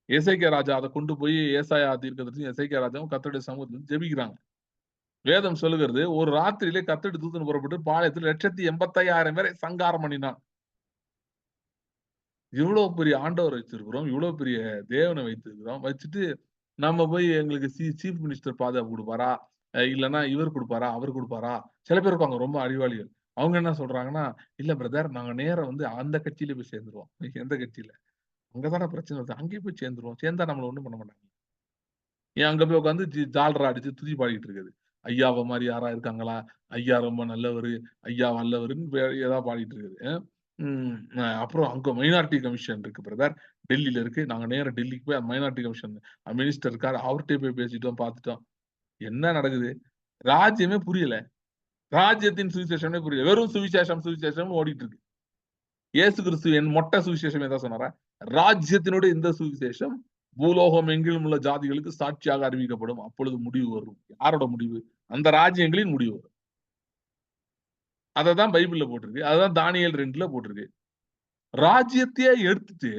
எசேக்கியா ராஜா அத கொண்டு போய் ஏசாயா தீர்க்கதரிசியும் எசேக்கியா ராஜாவும் கர்த்தருடைய சமூகத்துல ஜெபிக்கிறாங்க. வேதம் சொல்லுகிறது, ஒரு ராத்திரியிலே கர்த்தருடைய தூதன் புறப்பட்டு பாளையத்தில் 185,000 பேரை சங்காரம் பண்ணினான். இவ்வளவு பெரிய ஆண்டவரை வச்சிருக்கிறோம். இவ்வளவு பெரிய தேவனை வைத்திருக்கிறோம். வச்சுட்டு நம்ம போய் எங்களுக்கு சீஃப் மினிஸ்டர் பாதுகாப்பு குடுப்பாரா? இல்லன்னா இவர் குடுப்பாரா? அவர் குடுப்பாரா? சில பேர் இருப்பாங்க ரொம்ப அறிவாளிகள். அவங்க என்ன சொல்றாங்கன்னா, "இல்ல பிரதர் நாங்க நேரா வந்து அந்த கட்சியில போய் சேர்ந்துருவோம்." எந்த கட்சியில? அங்க தானே பிரச்சனை வருது. அங்கேயே போய் சேர்ந்துருவோம். சேர்ந்தா நம்மள ஒண்ணும் பண்ண மாட்டாங்க. ஏன் அங்க போய் உட்கார்ந்து ஜால்ரா அடிச்சு துதி பாடிட்டு இருக்குது. ஐயாவ மாரி யாரா இருக்காங்களா? ஐயா ரொம்ப நல்லவரு. ஐயா வல்லவருன்னு ஏதாவது பாடிட்டு இருக்குது. ம். அப்புறம் அங்க மைனாரிட்டி கமிஷன் இருக்கு பிரதர். டெல்லில இருக்கு. நாங்க நேரா டெல்லிக்கு போய் மைனாரிட்டி கமிஷன் மினிஸ்டர் இருக்காரு. அவர்ட்டயே போய் பேசிட்டோம், பார்த்துட்டோம். என்ன நடக்குது? ராஜ்யமே புரியல. ராஜ்யத்தின் சுவிசேஷமே புரியல. வெறும் சுவிசேஷம், சுவிசேஷம்னு ஓடிட்டு இருக்கு. இயேசு கிறிஸ்து என் மொட்டை சுவிசேஷம் ஏதாவது சொன்னாரா? ராஜ்யத்தினுடைய இந்த சுவிசேஷம் பூலோகம் எங்கிலும் உள்ள ஜாதிகளுக்கு சாட்சியாக அறிவிக்கப்படும். அப்பொழுது முடிவு வரும். யாரோட முடிவு? அந்த ராஜ்யங்களின் முடிவு வரும். அததான் பைபிள்ல போட்டிருக்கு. அதுதான் தானியேல் 2ல போட்டிருக்கு. ராஜ்யத்தையே எடுத்துட்டு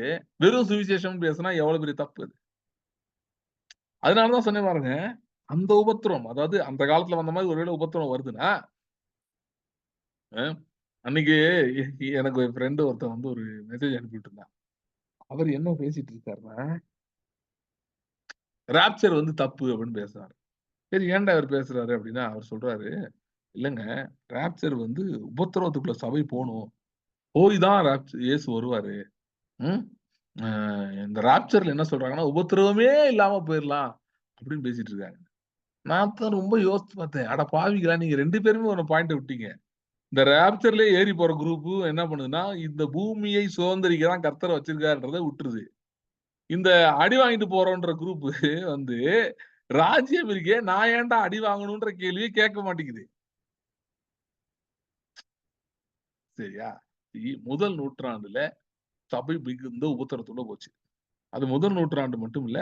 வெறும் சுவிசேஷம் பேசினா எவ்வளவு பெரிய தப்பு அது. அதனால தான் சொன்னேன் பாருங்க. அந்த உபத்திரம் அதாவது அந்த காலத்துல வந்த மாரி ஒருவேளை உபத்திரம் வருதுன்னா, அ அன்னைக்கு எனக்கு ஒரு ஃப்ரெண்ட் ஒருத்தன் வந்து ஒரு மெசேஜ் அனுப்பிட்டு இருந்தான். அவரு என்ன பேசிட்டு இருக்காருன்னா, ராப்சர் வந்து தப்பு அப்படின்னு பேசுறாரு. சரி ஏன்டா அவரு பேசுறாரு அப்படின்னா, அவர் சொல்றாரு, இல்லங்க ராப்சர் வந்து உபத்திரவத்துக்குள்ள சபை போணும். போய் தான் இயேசு வருவாரு. ம். அ இந்த ராப்சர்ல என்ன சொல்றாங்கன்னா, உபத்திரவமே இல்லாம போயிரலாம் அப்படின்னு பேசிட்டு இருக்காங்க. நான் தான் ரொம்ப யோசிச்சு பார்த்தேன். அட பாவிங்களா! நீங்க 2 பேருமே ஒரு பாயிண்ட்ட விட்டீங்க. இந்த ராப்சர்லயே ஏறி போற குரூப் என்ன பண்ணுதுன்னா, இந்த பூமியை சுதந்தரிக்க தான் கர்த்தர் வச்சிருக்காருன்றத விட்டுருது. இந்த அடி வாங்கிட்டு போறோன்ற குரூப் வந்து ராஜ்யம் இருக்கே, நான் ஏன்டா அடி வாங்கணுன்ற கேள்வியே கேட்க மாட்டேங்குது. சரியா? முதல் நூற்றாண்டுல சபை மிகுந்த உபத்திரத்தோட போச்சு. அது முதல் நூற்றாண்டு மட்டும் இல்ல.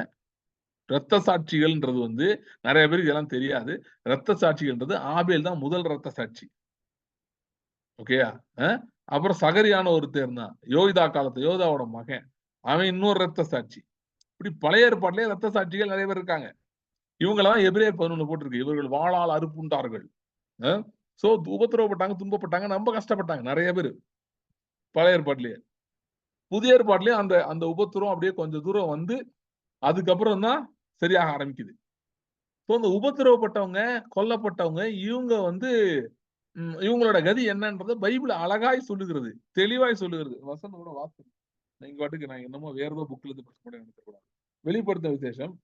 இரத்த சாட்சிகள்ன்றது வந்து நெறைய பேருக்கு இதெல்லாம் தெரியாது. இரத்த சாட்சிகள்ன்றது ஆபேல் தான் முதல் இரத்த சாட்சி. ஓகேயா? அ அப்புறம் சகரியான்னு ஒருத்தன் இருந்தான். யோய்தாவோட மகன். அவன் இன்னொரு இரத்த சாட்சி. இப்படி பழைய ஏற்பாட்டிலேயே இரத்த சாட்சிகள் நெறைய பேர் இருக்காங்க. இவங்கலாம் எபிரேயர் 11 போட்டிருக்கு. இவர்கள் வாளால் அறுப்புண்டார்கள். அ சோ உபத்திரவப்பட்டாங்க, துன்பப்பட்டாங்க, ரொம்ப கஷ்டப்பட்டாங்க நெறைய பேரு. பழைய ஏற்பாட்டிலேயே. புதிய ஏற்பாட்டிலேயும் அந்த அந்த உபத்திரம் அப்படியே கொஞ்சம் தூரம் வந்து, அதுக்கப்புறம் தான் சரியாக ஆரம்பிக்குது. சோ இந்த உபத்திரவப்பட்டவங்க, கொல்லப்பட்டவங்க, இவங்க வந்து இவங்களோட கதி என்னன்றத பைபிள் அழகாய் சொல்லுகிறது. தெளிவாய் சொல்லுகிறது. வசனம் கூட வாசிங்க. நீங்க பாட்டுக்கு நான் என்னமோ வேற ஏதோ புக்ல இருந்து படிச்ச மாரி நினைக்கக் கூடாது. வெளிப்படுத்தின விசேஷம்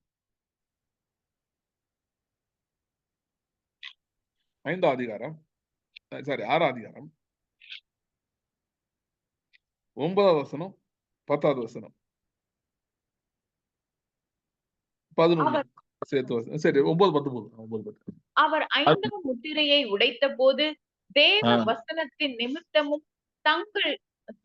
5ஆம் அதிகாரம். சாரி 6ஆம் அதிகாரம். 9வது வசனம், 10வது வசனம். 11 அவர் சேர்த்து வசனம். சரி 9, 10 போதும். 9, 10. அவர் 5ஆம் முத்திரையை உடைத்தபோது தேவ ஆ. வசனத்தின் நிமித்தமும் தங்கள்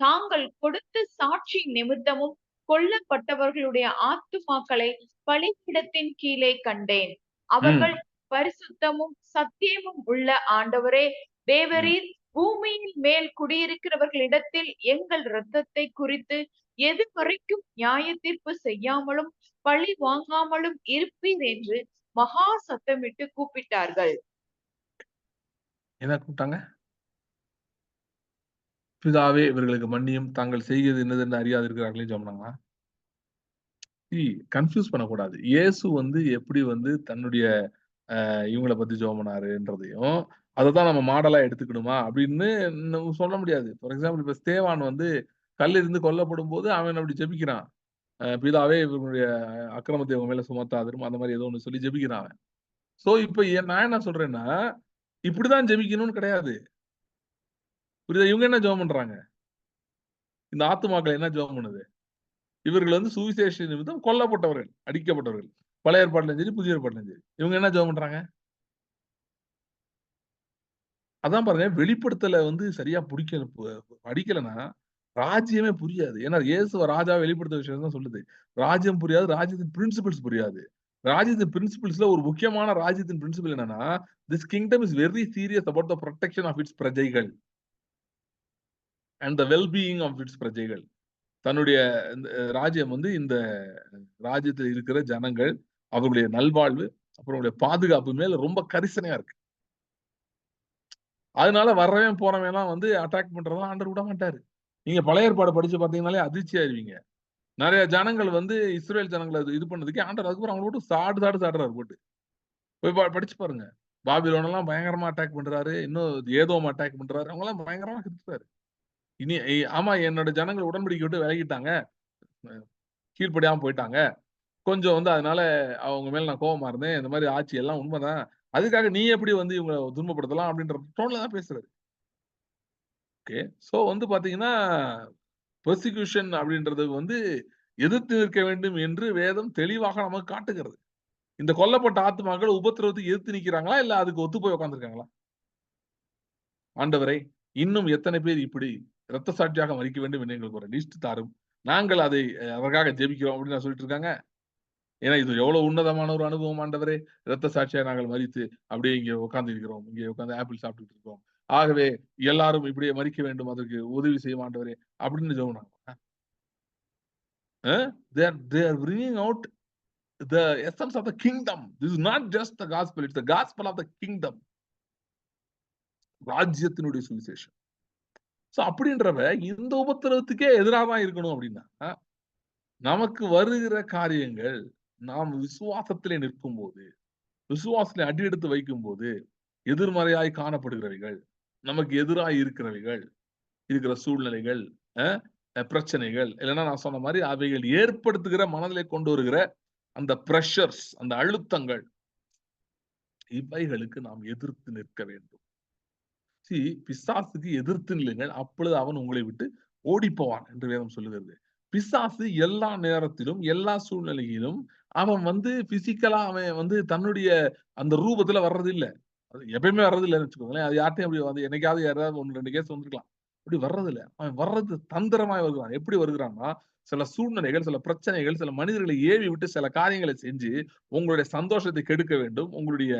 தாங்கள் கொடுத்த சாட்சி நிமித்தமும் கொல்லப்பட்டவர்களுடைய ஆத்துமாக்களை பலிபீடத்தின் கீழே கண்டேன். அவர்கள் பரிசுத்தமும் சத்தியமும் உள்ள ஆண்டவரே, தேவரீர் பூமியின் மேல் குடியிருக்கிறவர்களிடத்தில் எங்கள் இரத்தத்தை குறித்து எது வரைக்கும் நியாய தீர்ப்பு செய்யாமலும் பழி வாங்காமலும் இருப்பீர் என்று மகா சத்தமிட்டு கூப்பிட்டார்கள். என்ன கூப்பிட்டாங்க? பிதாவே இவர்களுக்கு மன்னியும், தாங்கள் செய்கிறது என்னதென்று அறியாது இருக்கிறார்களே சொன்னாங்களா? கன்ஃபியூஸ் பண்ணக்கூடாது. இயேசு வந்து எப்படி வந்து தன்னுடைய இவங்கள பத்தி ஜெபம் பண்ணாருன்றதையும், அததான் நம்ம மாடலா எடுத்துக்கணுமா அப்படின்னு நம்ம சொல்ல முடியாது. ஃபார் எக்ஸாம்பிள் இப்ப ஸ்தேவான் வந்து கல்லிருந்து கொல்லப்படும்போது அவன் அப்படி ஜெபிக்கிறான். பிதாவே இவர்களுடைய அக்கிரமத்தை இவங்க மேல சுமத்தாதிரும் அந்த மாதிரி ஏதோ ஒண்ணு சொல்லி ஜெபிக்கிறான் அவன். சோ இப்ப நான் என்ன சொல்றேன்னா, இப்படிதான் ஜெபிக்கணும்னு கிடையாது. புரியுதா? இவங்க என்ன ஜெபம் பண்றாங்க? இந்த ஆத்துமாக்கள் என்ன ஜெபம் பண்ணுது? இவர்கள் வந்து சுவிசேஷ நிமித்தம் கொல்லப்பட்டவர்கள், அடிக்கப்பட்டவர்கள். பழைய ஏற்பாட்டிலும் சரி, புதிய ஏற்பாட்டிலும் சரி. இவங்க என்ன ஜெபம் பண்றாங்க? அதான் பாருங்க, வெளிப்படுத்தல வந்து சரியா படிக்கலன்னா, ராஜ்யமே புரியாது. ஏன்னா இயேசுவ ராஜாவ வெளிப்படுத்த விஷயம் தான் சொல்லுது. ராஜ்யம் புரியாது, ராஜ்யத்தின் பிரின்சிபிள்ஸ் புரியாது. ராஜ்யத்தின் பிரின்சிபிள்ஸ்ல ஒரு முக்கியமான ராஜ்யத்தின் பிரின்சிபிள் என்னன்னா, this kingdom is very serious about the protection of its பிரஜைகள் and the well being of its பிரஜைகள். தன்னுடைய இந்த ராஜ்யம் வந்து இந்த ராஜ்யத்தில் இருக்கிற ஜனங்கள், அவர்களுடைய நல்வாழ்வு, அப்புறம் அவங்களுடைய பாதுகாப்பு மேல ரொம்ப கரிசனையா இருக்கு. அதனால வர்றவன் போறவன் எல்லாம் வந்து அட்டாக் பண்றதெல்லாம் ஆண்டவர் விட மாட்டாரு. நீங்க பழைய ஏற்பாடு படிச்சு பார்த்தீங்கன்னாலே அதிர்ச்சி ஆயிருவீங்க. நெறைய ஜனங்கள் வந்து இஸ்ரவேல் ஜனங்கள இது பண்ணதுக்கே ஆண்டவர் அதுக்கப்புறம் அவங்கள போட்டு சாடுறாரு போட்டு. போய் படிச்சு பாருங்க. பாபிலோன் எல்லாம் பயங்கரமா அட்டாக் பண்றாரு. இன்னும் ஏதோம் அட்டாக் பண்றாரு. அவங்க எல்லாம் பயங்கரமா கிறுக்குறாரு. இனி ஆமா என்னோட ஜனங்கள் உடன்படிக்கை விட்டு விலகிட்டாங்க. கீழ்ப்படியாம போயிட்டாங்க. கொஞ்சம் வந்து அதனால அவங்க மேல நான் கோவமா இருந்தேன். இந்த மாரி ஆட்சி எல்லாம் உண்மைதான். அதுக்காக நீ எப்படி வந்து இவங்கள துன்பப்படுத்தலாம் அப்படின்ற டோன்ல தான் பேசுறாரு. ஓகே. சோ வந்து பாத்தீங்கன்னா, பெர்சிக்யூஷன் அப்படின்றது வந்து எதிர்த்து நிற்க வேண்டும் என்று வேதம் தெளிவாக நமக்கு காட்டுகிறது. இந்த கொல்லப்பட்ட ஆத்துமாக்கள் உபத்திரவத்துக்கு எதிர்த்து நிக்கிறாங்களா? இல்ல அதுக்கு ஒத்து போய் உட்கார்ந்திருக்காங்களா? ஆண்டவரே, இன்னும் எத்தனை பேர் இப்படி இரத்த சாட்சியாக மரிக்க வேண்டும் என்று எங்களுக்கு ஒரு லிஸ்ட் தாரும். நாங்கள் அதை அதற்காக ஜெபிக்கிறோம் அப்படின்னு சொல்லிட்டு இருக்காங்க. ஏன்னா இது எவ்வளவு உன்னதமான ஒரு அனுபவம் ஆண்டவரே. இரத்த சாட்சியா நாங்கள் மரித்து அப்படியே இங்கே உட்கார்ந்து இருக்கிறோம். இங்கே உட்கார்ந்து ஆப்பிள் சாப்பிட்டுட்டு இருக்கோம். ஆகவே எல்லாரும் இப்படியே மரிக்க வேண்டும். அதற்கு உதவி செய்யும் ஆண்டவரே அப்படின்னு ஜெபம் they are bringing out the essence of the kingdom. This is not just the gospel, it's the gospel of the kingdom. ராஜ்யத்தினுடைய சுவிசேஷம். சோ அப்படின்றவ இந்த உபத்திரவத்துக்கே எதிரா தான் இருக்கணும் அப்படின்னா, நமக்கு வருகிற காரியங்கள் நாம் விசுவாசத்திலே நிற்கும்போது, விசுவாசத்திலே அடி எடுத்து வைக்கும்போது, எதிர்மறையாய் காணப்படுகிறவைகள், நமக்கு எதிராய் இருக்கிறவைகள், இருக்கிற சூழ்நிலைகள், பிரச்சனைகள், இல்லைன்னா நான் சொன்ன மாதிரி அவைகள் ஏற்படுத்துகிற மனதிலே கொண்டு வருகிற அந்த பிரஷர்ஸ், அந்த அழுத்தங்கள், இவைகளுக்கு நாம் எதிர்த்து நிற்க வேண்டும். பிசாசுக்கு எதிர்த்து நில்லுங்கள், அப்பொழுது அவன் உங்களை விட்டு ஓடி போவான் என்று வேதம் சொல்லுகிறது. பிசாசு எல்லா நேரத்திலும், எல்லா சூழ்நிலையிலும் அவன் வந்து பிசிக்கலா அவன் வந்து தன்னுடைய அந்த ரூபத்துல வர்றது இல்ல. அது எப்பயுமே வர்றது இல்லன்னு வச்சுக்கோங்களேன். அது யார்ட்டயும் அப்படி வந்து என்னைக்காவது யாராவது 1, 2 கேஸ் வந்திருக்கலாம். அப்படி வர்றது இல்ல. அவன் வர்றது தந்திரமாய் வருகிறான். எப்படி வருகிறான்னா, சில சூழ்நிலைகள், சில பிரச்சனைகள், சில மனிதர்களை ஏவி விட்டு சில காரியங்களை செஞ்சு உங்களுடைய சந்தோஷத்தை கெடுக்க வேண்டும். உங்களுடைய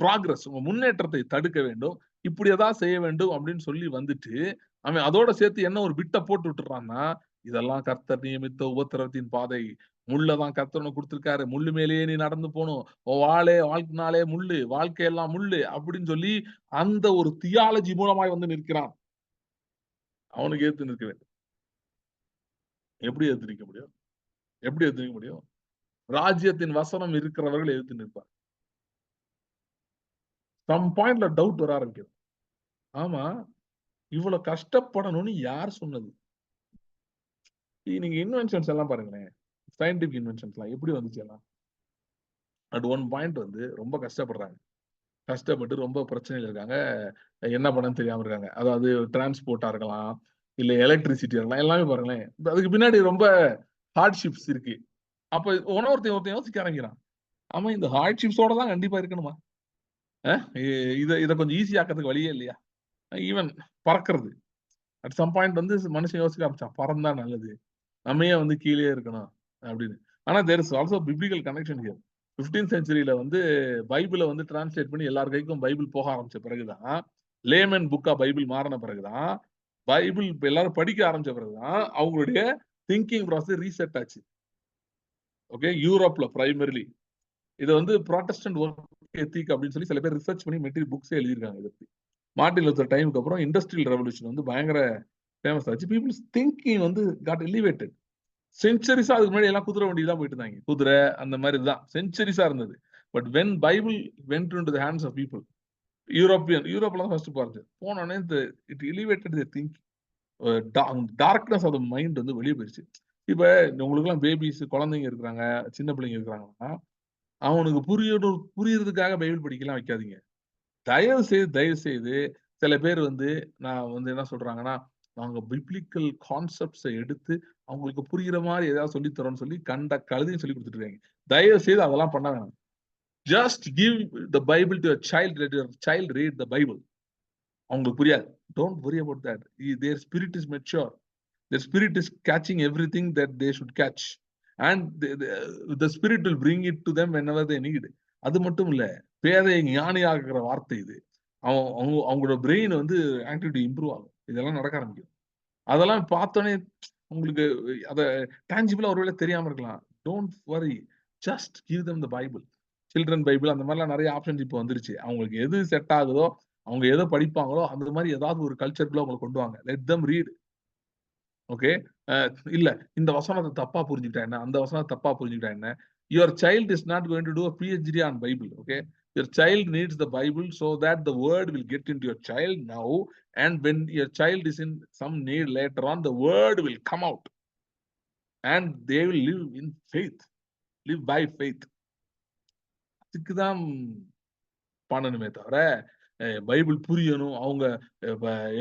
ப்ராக்ரஸ், உங்க முன்னேற்றத்தை தடுக்க வேண்டும். இப்படி ஏதாவது செய்ய வேண்டும் அப்படின்னு சொல்லி வந்துட்டு, அவன் அதோட சேர்த்து என்ன ஒரு பிட்ட போட்டு விட்டுறான்னா, இதெல்லாம் கர்த்தர் நியமித்த உபத்திரவத்தின் பாதை. முள்ளதான் கர்த்தர் உனக்கு குடுத்திருக்காரு. முள்ளு மேலேயே நீ நடந்து போணும். உன் வாழ்க்கைனாலே முள்ளு, வாழ்க்கையெல்லாம் முள்ளு அப்படின்னு சொல்லி அந்த ஒரு தியாலஜி மூலமாய் வந்து நிற்கிறான். அவனுக்கு எதிர்த்து நிற்க வேண்டும். எப்படி எதிர்த்து நிற்க முடியும்? எப்படி எதிர்த்து நிற்க முடியும்? ராஜ்யத்தின் வசனம் இருக்கிறவர்கள் எதிர்த்து நிற்பார். சம் பாயிண்ட்ல டவுட் வர ஆரம்பிக்குது. ஆமா, இவ்வளவு கஷ்டப்படணும்னு யார் சொன்னது? நீங்க இன்வென்ஷன்ஸ் எல்லாம் பாருங்களேன். சயின்டிபிக் இன்வென்ஷன்ஸ் எல்லாம் எப்படி வந்துச்சு எல்லாம்? அட் ஒன் பாயிண்ட் வந்து ரொம்ப கஷ்டப்படுறாங்க. கஷ்டப்பட்டு ரொம்ப பிரச்சனையில இருக்காங்க. என்ன பண்ணன்னு தெரியாம இருக்காங்க. அதாவது டிரான்ஸ்போர்ட்டா இருக்கலாம், இல்ல எலக்ட்ரிசிட்டியா இருக்கலாம். எல்லாமே பாருங்களேன். அதுக்கு பின்னாடி ரொம்ப ஹார்ட்ஷிப்ஸ் இருக்கு. அப்ப ஒருத்தன் யோசிக்க ஆரம்பிக்கிறான். ஆமா, இந்த ஹார்ட்ஷிப்ஸோட தான் கண்டிப்பா இருக்கணுமா? இத கொஞ்சம் ஈஸி ஆக்கிறதுக்கு வழியே இல்லையா? ஈவன் பறக்கிறது. அட் சம் பாயிண்ட் வந்து மனுஷன் யோசிக்க ஆரம்பிச்சான். பறந்தா நல்லது. நம்ம ஏன் வந்து கீழே இருக்கணும் அப்படின்னு. ஆனா there is also biblical connection here. 15th செஞ்சுரியில வந்து பைபிளை வந்து டிரான்ஸ்லேட் பண்ணி எல்லார் கைக்கும் பைபிள் போக ஆரம்பிச்ச பிறகுதான், லேமன் புக்கா பைபிள் மாறின பிறகுதான், பைபிள் இப்ப எல்லாரும் படிக்க ஆரம்பிச்ச பிறகுதான் அவங்களுடைய திங்கிங் ப்ராசஸ் ரீசெட் ஆச்சு. ஓகே, யூரோப்ல பிரைமரிலி இதை வந்து ப்ராட்டஸ்டன்ட் ஒர்க் எத்திக் அப்படின்னு சொல்லி சில பேர் ரிசர்ச் பண்ணி மெட்டீரியல் புக்ஸே எழுதியிருக்காங்க. இதை பத்தி மார்ட்டின் லூத்தர் டைமுக்கு அப்புறம் இண்டஸ்ட்ரியல் ரெவல்யூஷன் வந்து பயங்கர ஃபேமஸ் ஆச்சு. பீப்புள்ஸ் திங்கிங் வந்து காட் எலிவேட்டட். சென்ச்சுரிஸா அதுக்கு முன்னாடி எல்லாம் குதிரை வண்டி தான் போயிட்டு இருந்தாங்க, குதிரை அந்த மாதிரி தான் சென்ச்சுரிஸா இருந்தது. But when Bible went into the hands of people, யூரோப்ல தான் ஃபர்ஸ்ட் பாருங்க, போனோடனே it elevated the thing, darkness of the mind வந்து வெளியே போயிடுச்சு. இப்ப உங்களுக்கு எல்லாம் பேபிஸ் குழந்தைங்க இருக்கிறாங்க, சின்ன பிள்ளைங்க இருக்கிறாங்கன்னா அவனுக்கு புரியறதுக்காக பைபிள் படிக்கலாம் வைக்காதீங்க. தயவு செய்து சில பேர் வந்து நான் வந்து என்ன சொல்றாங்கன்னா, நாங்க பிப்ளிக்கல் கான்செப்ட்ஸை எடுத்து அவங்களுக்கு புரியுற மாதிரி ஏதாவது சொல்லி தரோம்னு சொல்லி கண்ட கழுதையும் சொல்லி கொடுத்துட்டு இருக்காங்க. தயவு செய்து அதெல்லாம் பண்ண வேணாம். Just give the Bible to child, let your child read the Bible. அவங்களுக்கு புரியாது, don't worry about that. Their spirit is mature, their spirit is catching everything that they should catch, and the spirit will bring it to them whenever they need. அது மட்டும் இல்ல, பேதை ஞானியாகிற வார்த்தை இது. அவங்களோட brain வந்து ஆக்டிவிட்டி இம்ப்ரூவ் ஆகும். இதெல்லாம் நடக்க ஆரம்பிக்கும். அதெல்லாம் பார்த்தோன்னே உங்களுக்கு அத டான்ஜிபிளா ஒருவேளை தெரியாம இருக்கலாம். Don't worry, just give them the Bible. Children Bible அந்த மாதிரிலாம் நிறைய ஆப்ஷன்ஸ் இப்போ வந்துருச்சு. அவங்களுக்கு எது செட் ஆகுதோ, அவங்க எதை படிப்பாங்களோ அந்த மாதிரி ஏதாவது ஒரு கல்ச்சருக்குள்ள அவங்களை கொண்டு வாங்க. Let them read. ஓகே, இல்ல இந்த வசனத்தை தப்பா புரிஞ்சுக்கிட்டா என்ன, அந்த வசனத்தை தப்பா புரிஞ்சுக்கிட்டா என்ன. Your child is not going to to a PhD on Bible. Okay, your child needs the Bible so that the word will get into your child now, and when your child is in some need later on, the word will come out and they will live in faith, live by faith. அதுக்குதான் பண்ணணுமே தவிர Bible புரியணும், அவங்க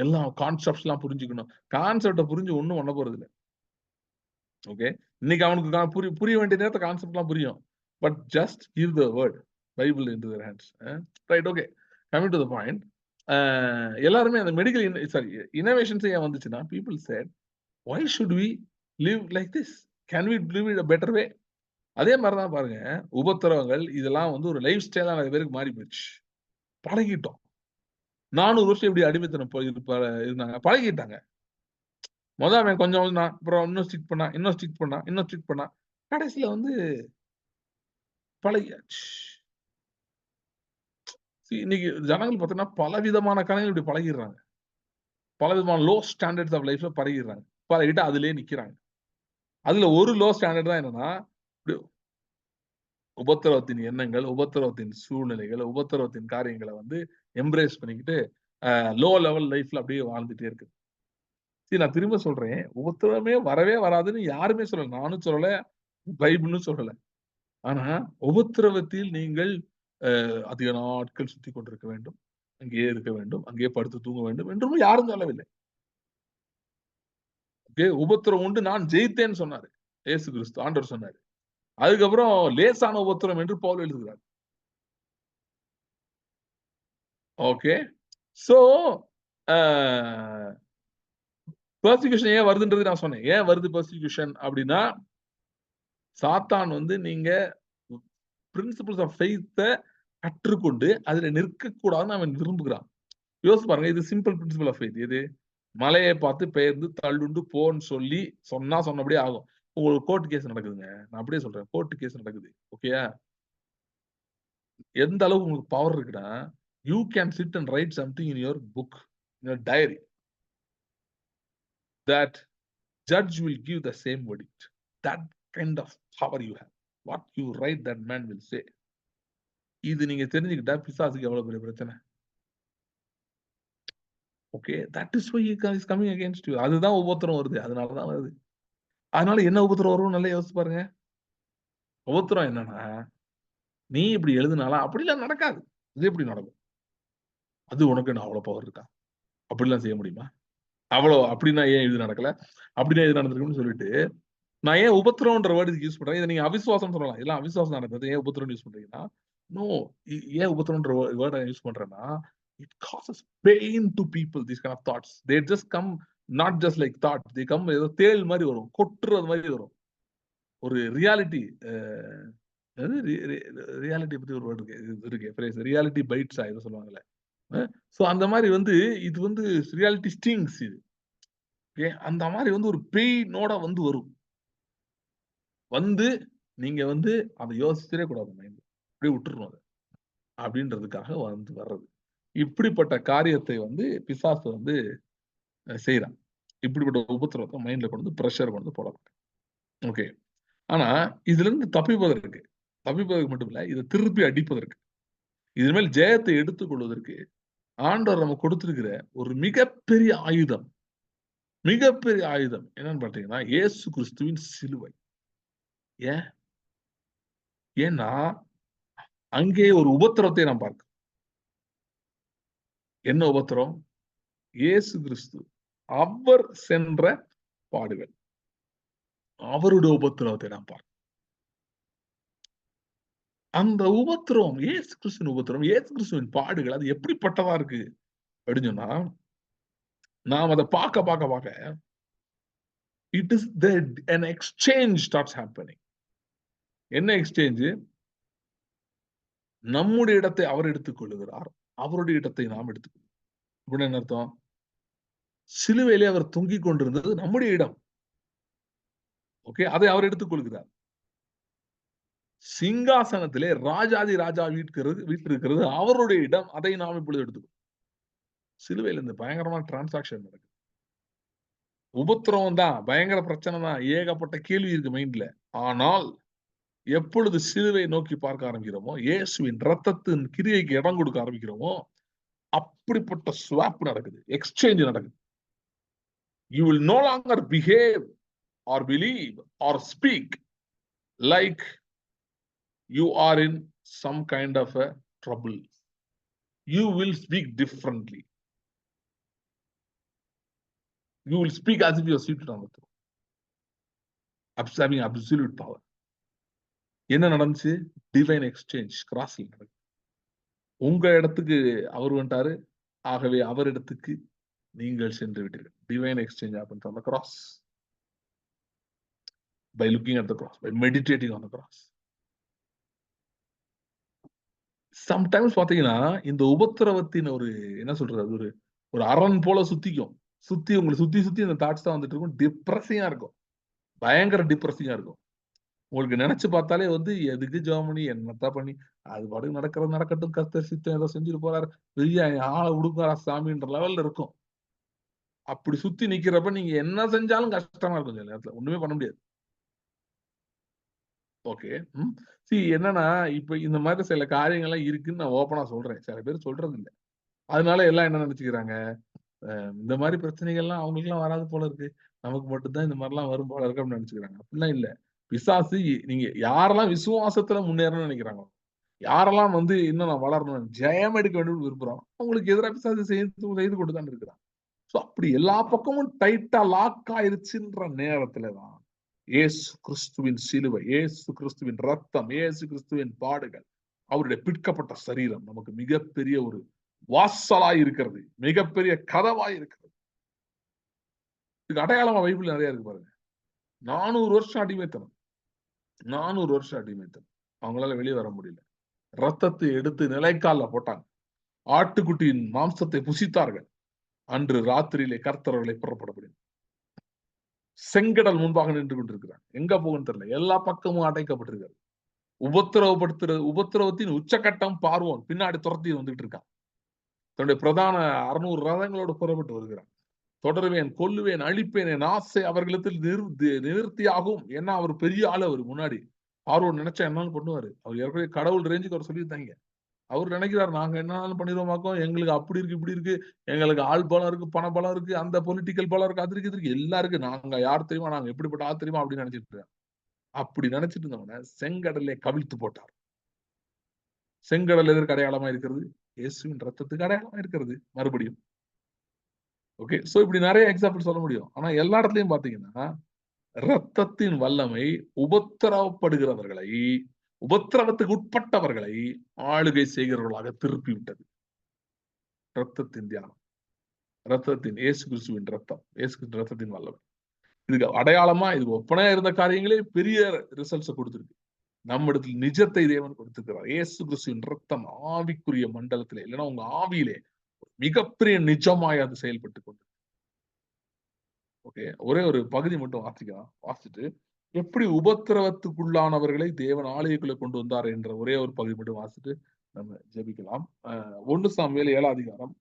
எல்லாம் concepts எல்லாம் புரிஞ்சுக்கணும். கான்செப்டை புரிஞ்சு ஒண்ணும் பண்ண போறது இல்லை. ஓகே, இன்னைக்கு அவனுக்கு புரிய வேண்டிய நேரத்தை கான்செப்ட் எல்லாம் புரியும். But just give the word Bible in their hands. Right, okay, coming to the point. எல்லாருமே அந்த மெடிக்கல் இனோவேஷன்ஸ் ஏன் வந்துச்சுன்னா, people said why should we live like this, can we live in a better way. அதே மாதிரிதான் பாருங்க, உபத்திரவங்கள் இதெல்லாம் வந்து ஒரு லைஃப் ஸ்டைலா நிறைய பேருக்கு மாறி போயிடுச்சு. பழகிட்டோம். 400 வருஷம் இப்படி அடிமைத்தனம் இருந்தாங்க, பழகிட்டாங்க. அவன் கொஞ்சம் அப்புறம் இன்னும் ஸ்டிக் பண்ணா கடைசியில வந்து பழகியாச்சு. இன்னைக்கு ஜனங்கள் பார்த்தீங்கன்னா பல விதமான கலைகள் இப்படி பழகிடுறாங்க. பல விதமான லோ ஸ்டாண்டர்ட்ஸ் ஆஃப் லைஃப்ல பழகிடுறாங்க. பழகிட்டு அதுலயே நிக்கிறாங்க. அதுல ஒரு லோ ஸ்டாண்டர்ட் தான் என்னன்னா, உபத்திரவத்தின் எண்ணங்கள், உபத்திரவத்தின் சூழ்நிலைகள், உபத்திரவத்தின் காரியங்களை வந்து எம்ப்ரேஸ் பண்ணிக்கிட்டு லோ லெவல் லைஃப்ல அப்படியே வாழ்ந்துட்டே இருக்கு. நான் திரும்ப சொல்றேன், உபத்திரவமே வரவே வராதுன்னு யாருமே சொல்லல. நானும் சொல்லல, பைபிளும் சொல்லல. ஆனா உபத்திரவத்தில் நீங்கள் அதிக நாட்கள் சுத்தி கொண்டிருக்க வேண்டும், அங்கேயே இருக்க வேண்டும், அங்கேயே படுத்து தூங்க வேண்டும் என்றும் யாரும் சொல்லவில்லை. உபத்திரம் உண்டு, நான் ஜெயித்தேன்னு சொன்னாரு இயேசு கிறிஸ்து, ஆண்டவர் சொன்னாரு. அதுக்கப்புறம் லேசான உபத்திரம் என்று பவுல் எழுதுகிறார். ஓகே, சோ பெர்சிக்யூஷன் ஏன் வருதுன்றது நான் சொன்னேன். ஏன் வருது பெர்சிக்யூஷன் அப்படின்னா, சாத்தான் வந்து நீங்க பிரின்சிபிள்ஸ் ஆஃப் ஃபெய்த்தை கற்றுக்கொண்டு அதுல நிற்கக்கூடாதுன்னு அவன் விரும்புகிறான். யோசிச்சு பாருங்க, இது சிம்பிள் பிரின்சிபல் ஆஃப் ஃபெய்த். எது? மலையை பார்த்து பெயர்ந்து தள்ளுண்டு போன்னு சொல்லி சொன்னபடியே ஆகும். உங்களுக்கு கோர்ட் கேஸ் நடக்குதுங்க, நான் அப்படியே சொல்றேன், கோர்ட் கேஸ் நடக்குது. ஓகேயா? எந்த அளவுக்கு உங்களுக்கு பவர் இருக்குன்னா, you can sit and write something in your book, in your diary, that judge will give the same verdict. That kind of power you have. What you write, that man will say. இது நீங்க தெரிஞ்சுக்கிட்டா பிசாசுக்கு எவ்வளவு பெரிய பிரச்சனை. Okay, that is why he is coming against you. அதுதான் உபத்திரம் வருது, அதனாலதான் வருது. அதனால என்ன உபத்திரம் வரும் நல்லா யோசிச்சு பாருங்க. உபத்திரம் என்னன்னா, நீ இப்படி எழுதுனாலும் அப்படிலாம் நடக்காது, இது எப்படி நடக்கும்? அது உனக்கு நான் அவ்வளவு பவர் இருக்கா? அப்படிலாம் செய்ய முடியுமா? அப்படின்னா ஏன் இது நடக்கல, அப்படின்னா இது நடந்திருக்குன்னு சொல்லிட்டு நான் ஏன் உபத்திரம்ன்ற வேர்டு யூஸ் பண்றேன். இதை நீங்க அவிசுவாசம் சொல்லலாம், எல்லாம் அவிசுவாசம் நடக்குது, ஏன் உபத்திரம் யூஸ் பண்றீங்கன்னா, நோ, ஏன் உபத்திரம்ன்ற வேர்டை யூஸ் பண்றேன்னா, it causes pain to people. These kind of thoughts, they just come not just like that, they come ஏதோ தேள் மாதிரி வரும், கொட்டுறது மாதிரி வரும். ஒரு ரியாலிட்டி ரியாலிட்டி பத்தி ஒரு வேர்டு இருக்கு, ரியாலிட்டி பைட்ஸா ஏதோ சொல்லுவாங்கல்ல. சோ அந்த மாதிரி வந்து இது வந்து ரியாலிட்டி ஸ்டிங்ஸ் இது. ஓகே, அந்த மாதிரி வந்து ஒரு பெயினோட வந்து வரும். வந்து நீங்க வந்து அத யோசிச்சிடவே கூடாது மைண்ட்ல. அப்படியே விட்டுறணும் அத. அப்படின்றதுக்காக வந்து வர்றது. இப்படிப்பட்ட காரியத்தை வந்து பிசாசு வந்து செய்றான். இப்படிப்பட்ட உபத்திரவத்த மைண்ட்ல கொண்டு வந்து பிரஷர் கொண்டு வந்து போட. ஓகே. ஆனா இதிலிருந்து தப்பிப்பதற்கு மட்டும் இல்ல, இத திருப்பி அடிப்பதற்கு, இதன் மேல் ஜெயத்தை எடுத்துக் கொள்வதற்கு ஆண்டவர் நமக்கு கொடுத்திருக்கிற ஒரு மிகப்பெரிய ஆயுதம் என்னன்னு பார்த்தீங்கன்னா, இயேசு கிறிஸ்துவின் சிலுவை. ஏன்? ஏன்னா, அங்கே ஒரு உபத்திரவத்தை நாம் பார்க்கிறோம். என்ன உபத்திரம்? இயேசு கிறிஸ்து அவர் சென்ற பாடுகள். அவருடைய உபத்திரவத்தை நாம் பார்க்கிறோம். அந்த உபத்திரவம், இயேசு கிறிஸ்துவின் உபத்திரவம், இயேசு கிறிஸ்துவின் பாடுகள் அது எப்படிப்பட்டதா இருக்கு அப்படின்னு சொன்னா, நாம் அத பார்க்க it is an exchange starts happening. என்ன எக்ஸ்சேஞ்ச்? நம்முடைய இடத்தை அவர் எடுத்துக் கொள்ளுகிறார். அவருடைய இடத்தை நாம் எடுத்துக்கொள்கிறோம். அப்படின்னு என்ன அர்த்தம்? சிலுவையிலே அவர் தொங்கிக் கொண்டிருந்தது நம்முடைய இடம். ஓகே, அதை அவர் எடுத்துக் கொள்கிறார். சிங்காசனத்திலே ராஜாதி ராஜா வீற்றிருக்கிறது அவருடைய இடம். அதை நாம் இப்பொழுது எடுத்துக்கொள்கிறோம். சிலுவையில இந்த பயங்கரமான டிரான்சாக்ஷன் நடக்குது. உபத்திரவம் தான், பயங்கர பிரச்சனை தான், ஏகப்பட்ட கேள்வி இருக்கு மைண்ட்ல. ஆனால் எப்பொழுது சிலுவை நோக்கி பார்க்க ஆரம்பிக்கிறோமோ, இயேசுவின் ரத்தத்தின் கிரியைக்கு இடம் கொடுக்க ஆரம்பிக்கிறோமோ, அப்படிப்பட்ட ஸ்வாப் நடக்குது, எக்ஸ்சேஞ்ச் நடக்குது. You will no longer behave or believe or speak like you are in some kind of a trouble. You will speak differently. You will speak as if you are seated on the throne, having absolute power. என்ன நடந்துச்சு? Divine exchange கிராஸ்ல நடக்குது. உங்க இடத்துக்கு அவர் வந்துட்டாரு, ஆகவே அவர் இடத்துக்கு நீங்கள் சென்று விட்டீர்கள். Divine exchange happens on the cross. By looking at the cross, by meditating on the cross. Sometimes பாத்தீங்கன்னா, இந்த உபத்திரவத்தின் ஒரு என்ன சொல்றது, ஒரு அரண் போல சுத்திக்கும். உங்களை சுத்தி இந்த தாட்ஸ் தான் வந்துட்டு இருக்கும். டிப்ரஸிங்கா இருக்கும். பயங்கர டிப்ரஸிங்கா இருக்கும். உங்களுக்கு நினைச்சு பார்த்தாலே வந்து எதுக்கு ஜெபம் பண்ணி என்னத்த பண்ணி அது பாட்டுக்கு நடக்கிறது நடக்கட்டும், கர்த்தர் சித்தம் ஏதோ செஞ்சுட்டு போறாரு, பெரிய ஆளை விடுங்காரா சாமின்ற லெவல்ல இருக்கும். அப்படி சுத்தி நிக்கிறப்ப நீங்க என்ன செஞ்சாலும் கஷ்டமா இருக்கும் சில நேரத்துல. ஒண்ணுமே பண்ண முடியாது. ஓகே. என்னன்னா, இப்ப இந்த மாதிரி சில காரியங்கள்லாம் இருக்குன்னு நான் ஓப்பனா சொல்றேன். சில பேர் சொல்றது இல்ல. அதனால எல்லாம் என்ன நினைச்சுக்கிறாங்க, இந்த மாதிரி பிரச்சனைகள்லாம் அவங்களுக்கெல்லாம் வராது போல இருக்கு. நமக்கு மட்டும் தான் இந்த மாதிரிலாம் வரும் போல இருக்கு அப்படின்னு நினைச்சுக்கிறாங்க. அப்படிலாம் இல்ல. பிசாசு நீங்க யாரெல்லாம் விசுவாசத்துல முன்னேறணும்னு நினைக்கிறாங்களோ, யாரெல்லாம் வந்து இன்னும் நான் வளரணும், ஜெயம் எடுக்க வேண்டும் விரும்புறோம், அவங்களுக்கு எதிராக பிசாசு செய்து கொண்டு தான் இருக்கிறான். சோ அப்படி எல்லா பக்கமும் டைட்டா லாக் ஆயிருச்சுன்ற நேரத்துல தான் இயேசு கிறிஸ்துவின் சிலுவை, இயேசு கிறிஸ்துவின் ரத்தம், இயேசு கிறிஸ்துவின் பாடுகள், அவருடைய பிற்கப்பட்ட சரீரம் நமக்கு மிகப்பெரிய ஒரு வாசலாய் இருக்கிறது, மிகப்பெரிய கதவாய் இருக்கிறது. இதுக்கு அடையாளமா பைபிள் நிறைய இருக்கு பாருங்க. 400 வருஷம் அடிமைத்தனம், 400 வருஷம் அடிமைத்தனம். அவங்களால வெளியே வர முடியல. ரத்தத்தை எடுத்து நிலைக்கால போட்டாங்க. ஆட்டுக்குட்டியின் மாம்சத்தை புசித்தார்கள். அன்று ராத்திரியிலே கர்த்தர் அவர்களை புறப்படப்படும். செங்கடல் முன்பாக நின்று கொண்டிருக்கிறார். எங்க போகுன்னு தெரியல. எல்லா பக்கமும் அடைக்கப்பட்டிருக்காரு. உபத்திரவத்தின் உச்சகட்டம் பார்வோன் பின்னாடி துரத்தி வந்துட்டு இருக்கான். தன்னுடைய பிரதான 600 ரதங்களோடு புறப்பட்டு வருகிறான். தொடருவேன், கொல்லுவேன், அழிப்பேன், என் ஆசை அவர்களிடத்தில் நிவர்த்தியாகும். ஏன்னா அவர் பெரிய ஆளு. அவர் முன்னாடி பார்வோன் நினைச்சா என்னாலும் பண்ணுவாரு. அவர் ஏற்கனவே கடவுள் ரேஞ்சுக்கு அவர் சொல்லியிருந்தாங்க. அவர் நினைக்கிறார், நாங்க என்னாலும் பண்ணிடுவோமாக்கும், எங்களுக்கு அப்படி இருக்கு இப்படி இருக்கு, எங்களுக்கு ஆள் பலம் இருக்கு, பண பலம் இருக்கு, அந்த பொலிட்டிக்கல் பலம் இருக்கு, அது இருக்கு எல்லாம் இருக்கு, நாங்க யார் தெரியுமா, நாங்க எப்படிப்பட்ட ஆள் தெரியுமா அப்படின்னு நினைச்சிட்டு இருக்காங்க. அப்படி நினைச்சிட்டு இருந்தவன செங்கடலை கவிழ்த்து போட்டார். செங்கடல் எதற்கு அடையாளமா இருக்கிறது? இயேசுவின் ரத்தத்துக்கு அடையாளமா இருக்கிறது. மறுபடியும் ஓகே. சோ இப்படி நிறைய எக்ஸாம்பிள் சொல்ல முடியும். ஆனா எல்லா இடத்துலயும் பாத்தீங்கன்னா, ரத்தத்தின் வல்லமை உபத்திரவப்படுகிறவர்களை, உபத்திரவத்துக்கு உட்பட்டவர்களை ஆளுகை செய்கிறவர்களாக திருப்பி விட்டது. ரத்தத்தின் தியானம், ரத்தத்தின் இயேசு கிறிஸ்துவின் ரத்தம், இயேசு கிறிஸ்து ரத்தத்தின் வல்லமை. இதுக்கு அடையாளமா, இதுக்கு ஒப்பனையா இருந்த காரியங்களே பெரிய ரிசல்ட்ஸ் கொடுத்திருக்கு. நம்மிடத்தில் நிஜத்தை தேவன் கொடுத்திருக்கிறார். இயேசு கிறிஸ்துவின் ரத்தம் ஆவிக்குரிய மண்டலத்திலே, இல்லைன்னா உங்க ஆவியிலே மிகப்பெரிய நிஜமாய் அது செயல்பட்டு கொண்டு. ஓகே, ஒரே ஒரு பகுதி மட்டும் வாசிச்சுட்டு எப்படி உபத்திரவத்துக்குள்ளானவர்களை தேவன் ஆலயக்குள்ள கொண்டு வந்தார் என்ற ஒரே ஒரு பகுதி மட்டும் வாசிட்டு நம்ம ஜெபிக்கலாம். 1 சாமுவேல் 7ஆம் அதிகாரம்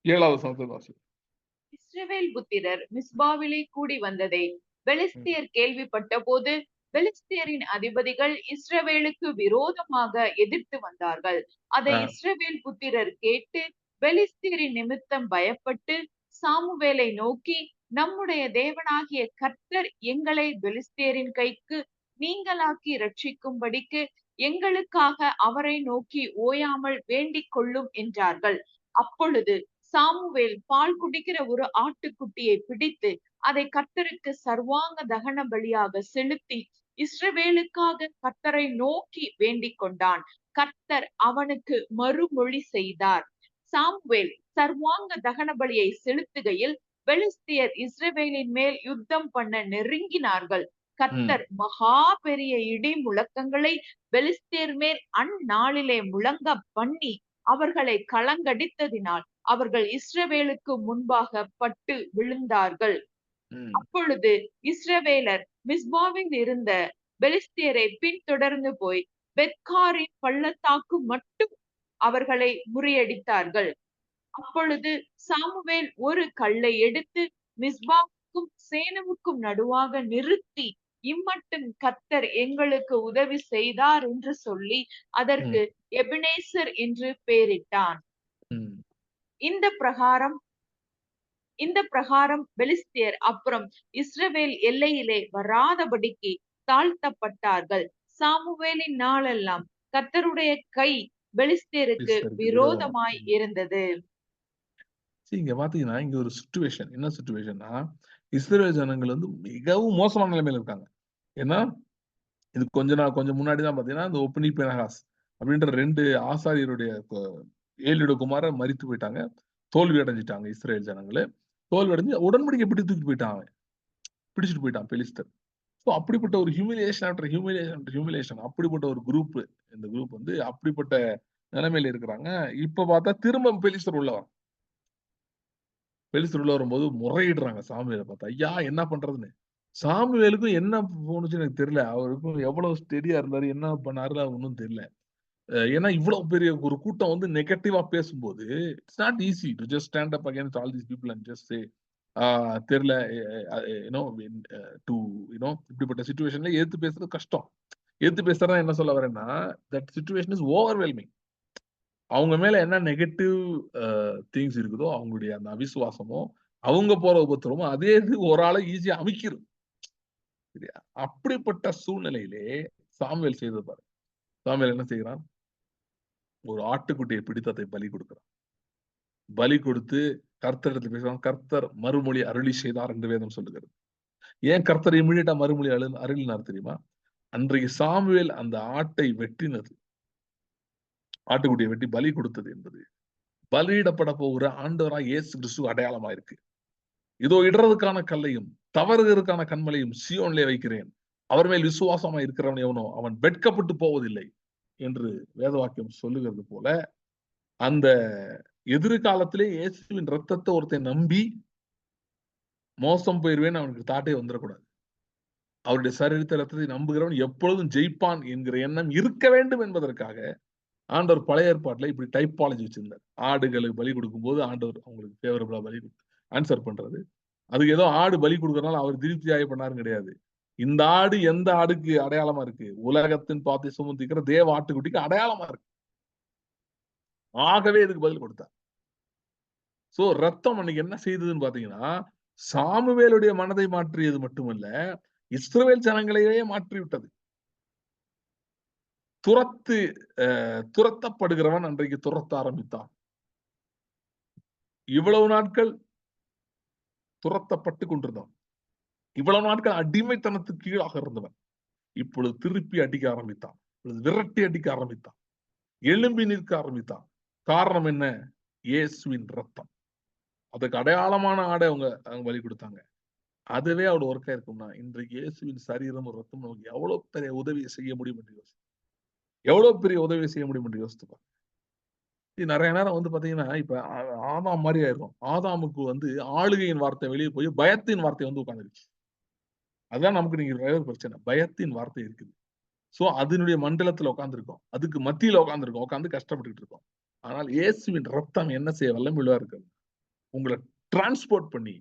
7வது வசனத்தை வாசி. இஸ்ரவேல் புத்திரர் மிஸ்பாவிலே கூடி வந்ததை பெலிஸ்தியர் கேள்விப்பட்ட போது பெலிஸ்தியரின் அதிபதிகள் இஸ்ரவேலுக்கு விரோதமாக எதிர்த்து வந்தார்கள். அதை இஸ்ரவேல் புத்திரர் கேட்டு பெலிஸ்தியரின் நிமித்தம் பயப்பட்டு சாமுவேலை நோக்கி, நம்முடைய தேவனாகிய கர்த்தர் எங்களை பெலிஸ்தியரின் கைக்கு நீங்களாக்கி ரட்சிக்கும்படிக்கு எங்களுக்காக அவரை நோக்கி ஓயாமல் வேண்டிக் கொள்ளும் என்றார்கள். அப்பொழுது சாமுவேல் பால் குடிக்கிற ஒரு ஆட்டுக்குட்டியை பிடித்து அதை கர்த்தருக்கு சர்வாங்க தகன பலியாக செலுத்தி இஸ்ரவேலுக்காக கர்த்தரை நோக்கி வேண்டிக் கொண்டான். கர்த்தர் அவனுக்கு மறுமொழி செய்தார். சாமுவேல் சர்வாங்க தகன பலியை செலுத்துகையில் பெலிஸ்தியர் இஸ்ரவேலின் மேல் யுத்தம் பண்ண நெருங்கினார்கள். கர்த்தர் மகா பெரிய இடி முழக்கங்களை பெலிஸ்தியர் மேல் அந்நாளிலே முழங்க பண்ணி அவர்களை கலங்கடித்ததினால் அவர்கள் இஸ்ரவேலுக்கு முன்பாக பட்டு விழுந்தார்கள். அப்பொழுது இஸ்ரவேலர் மிஸ்பாவில் இருந்த பெலிஸ்தியரை பின்தொடர்ந்து போய் பெத்காரின் பள்ளத்தாக்கு மட்டும் அவர்களை முறியடித்தார்கள். அப்பொழுது சாமுவேல் ஒரு கல்லை எடுத்து மிஸ்பாவுக்கும் சேனவுக்கும் நடுவாக நிறுத்தி, இம்மட்டும் கர்த்தர் எங்களுக்கு உதவி செய்தார் என்று சொல்லி அதற்கு எபினேசர் என்று பெயரிட்டான். இந்த பிரகாரம் பெலிஸ்தியர் அப்புறம் இஸ்ரவேல் எல்லையிலே வராதபடிக்கு தாழ்த்தப்பட்டார்கள். சாமுவேலின் நாளெல்லாம் கர்த்தருடைய கை பெலிஸ்தியருக்கு விரோதமாய் இருந்தது. இங்க பாத்தீங்கன்னா, இங்க ஒரு சிச்சுவேஷன், என்ன சிச்சுவேஷன்னா, இஸ்ரவேல் ஜனங்கள் வந்து மிகவும் மோசமான நிலைமையில இருக்காங்க. ஏன்னா இது கொஞ்சம் முன்னாடிதான் பாத்தீங்கன்னா, இந்த ஒப்னி பினகாஸ் அப்படின்ற 2 ஆசாரியருடைய ஏலியோட குமாரர் மரித்து போயிட்டாங்க. தோல்வி அடைஞ்சிட்டாங்க இஸ்ரேல் ஜனங்களே. தோல்வி அடைஞ்சு உடன்படிக்கை பிடி தூக்கிட்டு போயிட்டான் அவன். பிடிச்சிட்டு போயிட்டான் பெலிஸ்தர். ஸோ அப்படிப்பட்ட ஒரு humiliation after humiliation after humiliation, அப்படிப்பட்ட ஒரு குரூப், இந்த குரூப் வந்து அப்படிப்பட்ட நிலைமையில இருக்கிறாங்க. இப்ப பார்த்தா திரும்ப பெலிஸ்தர் உள்ள வரான். பெலிஸ்தர் உள்ள வரும்போது முறையிடுறாங்க சாமுவேலை பார்த்து, ஐயா என்ன பண்றதுன்னு. சாமுவேலுக்கும் என்ன போனுச்சுன்னு எனக்கு தெரியல. அவருக்கும் எவ்வளவு ஸ்டெடியா இருந்தாரு, என்ன பண்ணாரு ஒன்னும் தெரியல. ஏன்னா இவ்வளவு பெரிய ஒரு கூட்டம் வந்து நெகட்டிவா பேசும்போது it's not easy to just stand up against all these people and just say தெரியல, இப்படிப்பட்ட சிச்சுவேஷன்ல எதிர்த்து பேசுறது கஷ்டம். எதிர்த்து பேசுறதா என்ன சொல்ல வரேன்னா, தட் சிச்சுவேஷன் இஸ் ஓவர்வெல்மிங். அவங்க மேல என்ன நெகட்டிவ் திங்ஸ் இருக்குதோ, அவங்களுடைய அந்த அவிசுவாசமோ, அவங்க போற உபத்திரமோ அதே இது ஒரு ஆளை ஈஸியா அமைக்கிறது. சரியா? அப்படிப்பட்ட சூழ்நிலையிலே சாமுவேல் செய்தது பாரு. சாமுவேல் என்ன செய்கிறான்? ஒரு ஆட்டுக்குட்டியை பிடித்து அதை பலி கொடுக்கிறான். பலி கொடுத்து கர்த்தரிடத்தில் பேசுறான். கர்த்தர் மறுமொழி அருளி செய்தார் என்று வேதம் சொல்லுகிறது. ஏன் கர்த்தர் இமிடியேட்டா மறுமொழி அருளினார் தெரியுமா? அன்றைக்கு சாமுவேல் அந்த ஆட்டை வெட்டினது, ஆட்டுக்குட்டியை வெட்டி பலி கொடுத்தது என்பது பலியிடப்பட போகிற ஆண்டவராய் இயேசு கிறிஸ்து அடையாளமா இருக்கு. இதோ இடறதுக்கான கல்லையும் தவறுதற்கான கண்மலையும் சீயோனிலே வைக்கிறேன், அவர் மேல் விசுவாசமா இருக்கிறவன் எவனோ அவன் வெட்கப்பட்டு போவதில்லை என்று வேதவாக்கியம் சொல்லுகிறது போல, அந்த எதிர்காலத்திலே இயேசுவின் ரத்தத்தை ஒருத்தன் நம்பி மோசம் போயிருவேன்னு அவனுக்கு தாட்டே வந்துடக்கூடாது. அவருடைய சரீரத்தை ரத்தத்தை நம்புகிறவன் எப்பொழுதும் ஜெயிப்பான் என்கிற எண்ணம் இருக்க வேண்டும் என்பதற்காக ஆண்டவர் பழைய ஏற்பாட்டுல இப்படி டைப்பாலஜி வச்சிருந்தார். ஆடுகளுக்கு பலி கொடுக்கும் போது ஆண்டவர் அவங்களுக்கு ஃபேவரபிளா பலி ஆன்சர் பண்றது. அதுக்கு ஏதோ ஆடு பலி கொடுக்கறதுனால அவர் திருப்தியாகி பண்ணாரு கிடையாது. இந்த ஆடு எந்த ஆடுக்கு அடையாளமா இருக்கு? உலகத்தின் பாத்தை சுமந்திக்கிற தேவ ஆட்டுக்குட்டிக்கு அடையாளமா இருக்கு. ஆகவே இதுக்கு பதில் கொடுத்தார். சோ ரத்தம் அன்னைக்கு என்ன செய்ததுன்னு பாத்தீங்கன்னா, சாமுவேலுடைய மனதை மாற்றியது மட்டுமல்ல, இஸ்ரவேல் ஜனங்களையே மாற்றி விட்டது. துரத்தப்படுகிறவன் அன்றைக்கு துரத்த ஆரம்பித்தான். இவ்வளவு நாட்கள் துரத்தப்பட்டு கொண்டிருந்தான். இவ்வளவு நாட்கள் அடிமைத்தனத்துக்கு கீழாக இருந்தவன் இப்பொழுது திருப்பி அடிக்க ஆரம்பித்தான். விரட்டி அடிக்க ஆரம்பித்தான். எழும்பி நிற்க ஆரம்பித்தான். காரணம் என்ன? இயேசுவின் ரத்தம். அதுக்கு அடையாளமான ஆடை அவங்க பலி கொடுத்தாங்க. அதுவே அவரோட ஒர்க்கா இருக்கும்னா, இன்றைக்கு இயேசுவின் சரீரம் ரத்தம் நமக்கு எவ்வளவு பெரிய உதவியை செய்ய முடியும் என்று யோசிச்சு, எவ்வளவு பெரிய உதவியை செய்ய முடியும் என்று யோசித்துப்பா. நிறைய நேரம் வந்து பாத்தீங்கன்னா, இப்ப ஆதாம் மாதிரி ஆயிரும். ஆதாமுக்கு வந்து ஆளுகையின் வார்த்தை வெளியே போய் பயத்தின் வார்த்தை வந்து உட்கார்ந்துருச்சு. அதுதான் நமக்கு நீங்க பிரச்சனை. பயத்தின் வார்த்தை இருக்குது. சோ அதனுடைய மண்டலத்துல உட்கார்ந்துருக்கோம். அதுக்கு மத்தியில உட்கார்ந்துருக்கோம். உட்கார்ந்து கஷ்டப்பட்டுட்டு இருக்கோம். ஆனால் இயேசுவின் ரத்தம் என்ன செய்ய வல்லமையுள்ளதா இருக்கு? உங்களை டிரான்ஸ்போர்ட் பண்ணி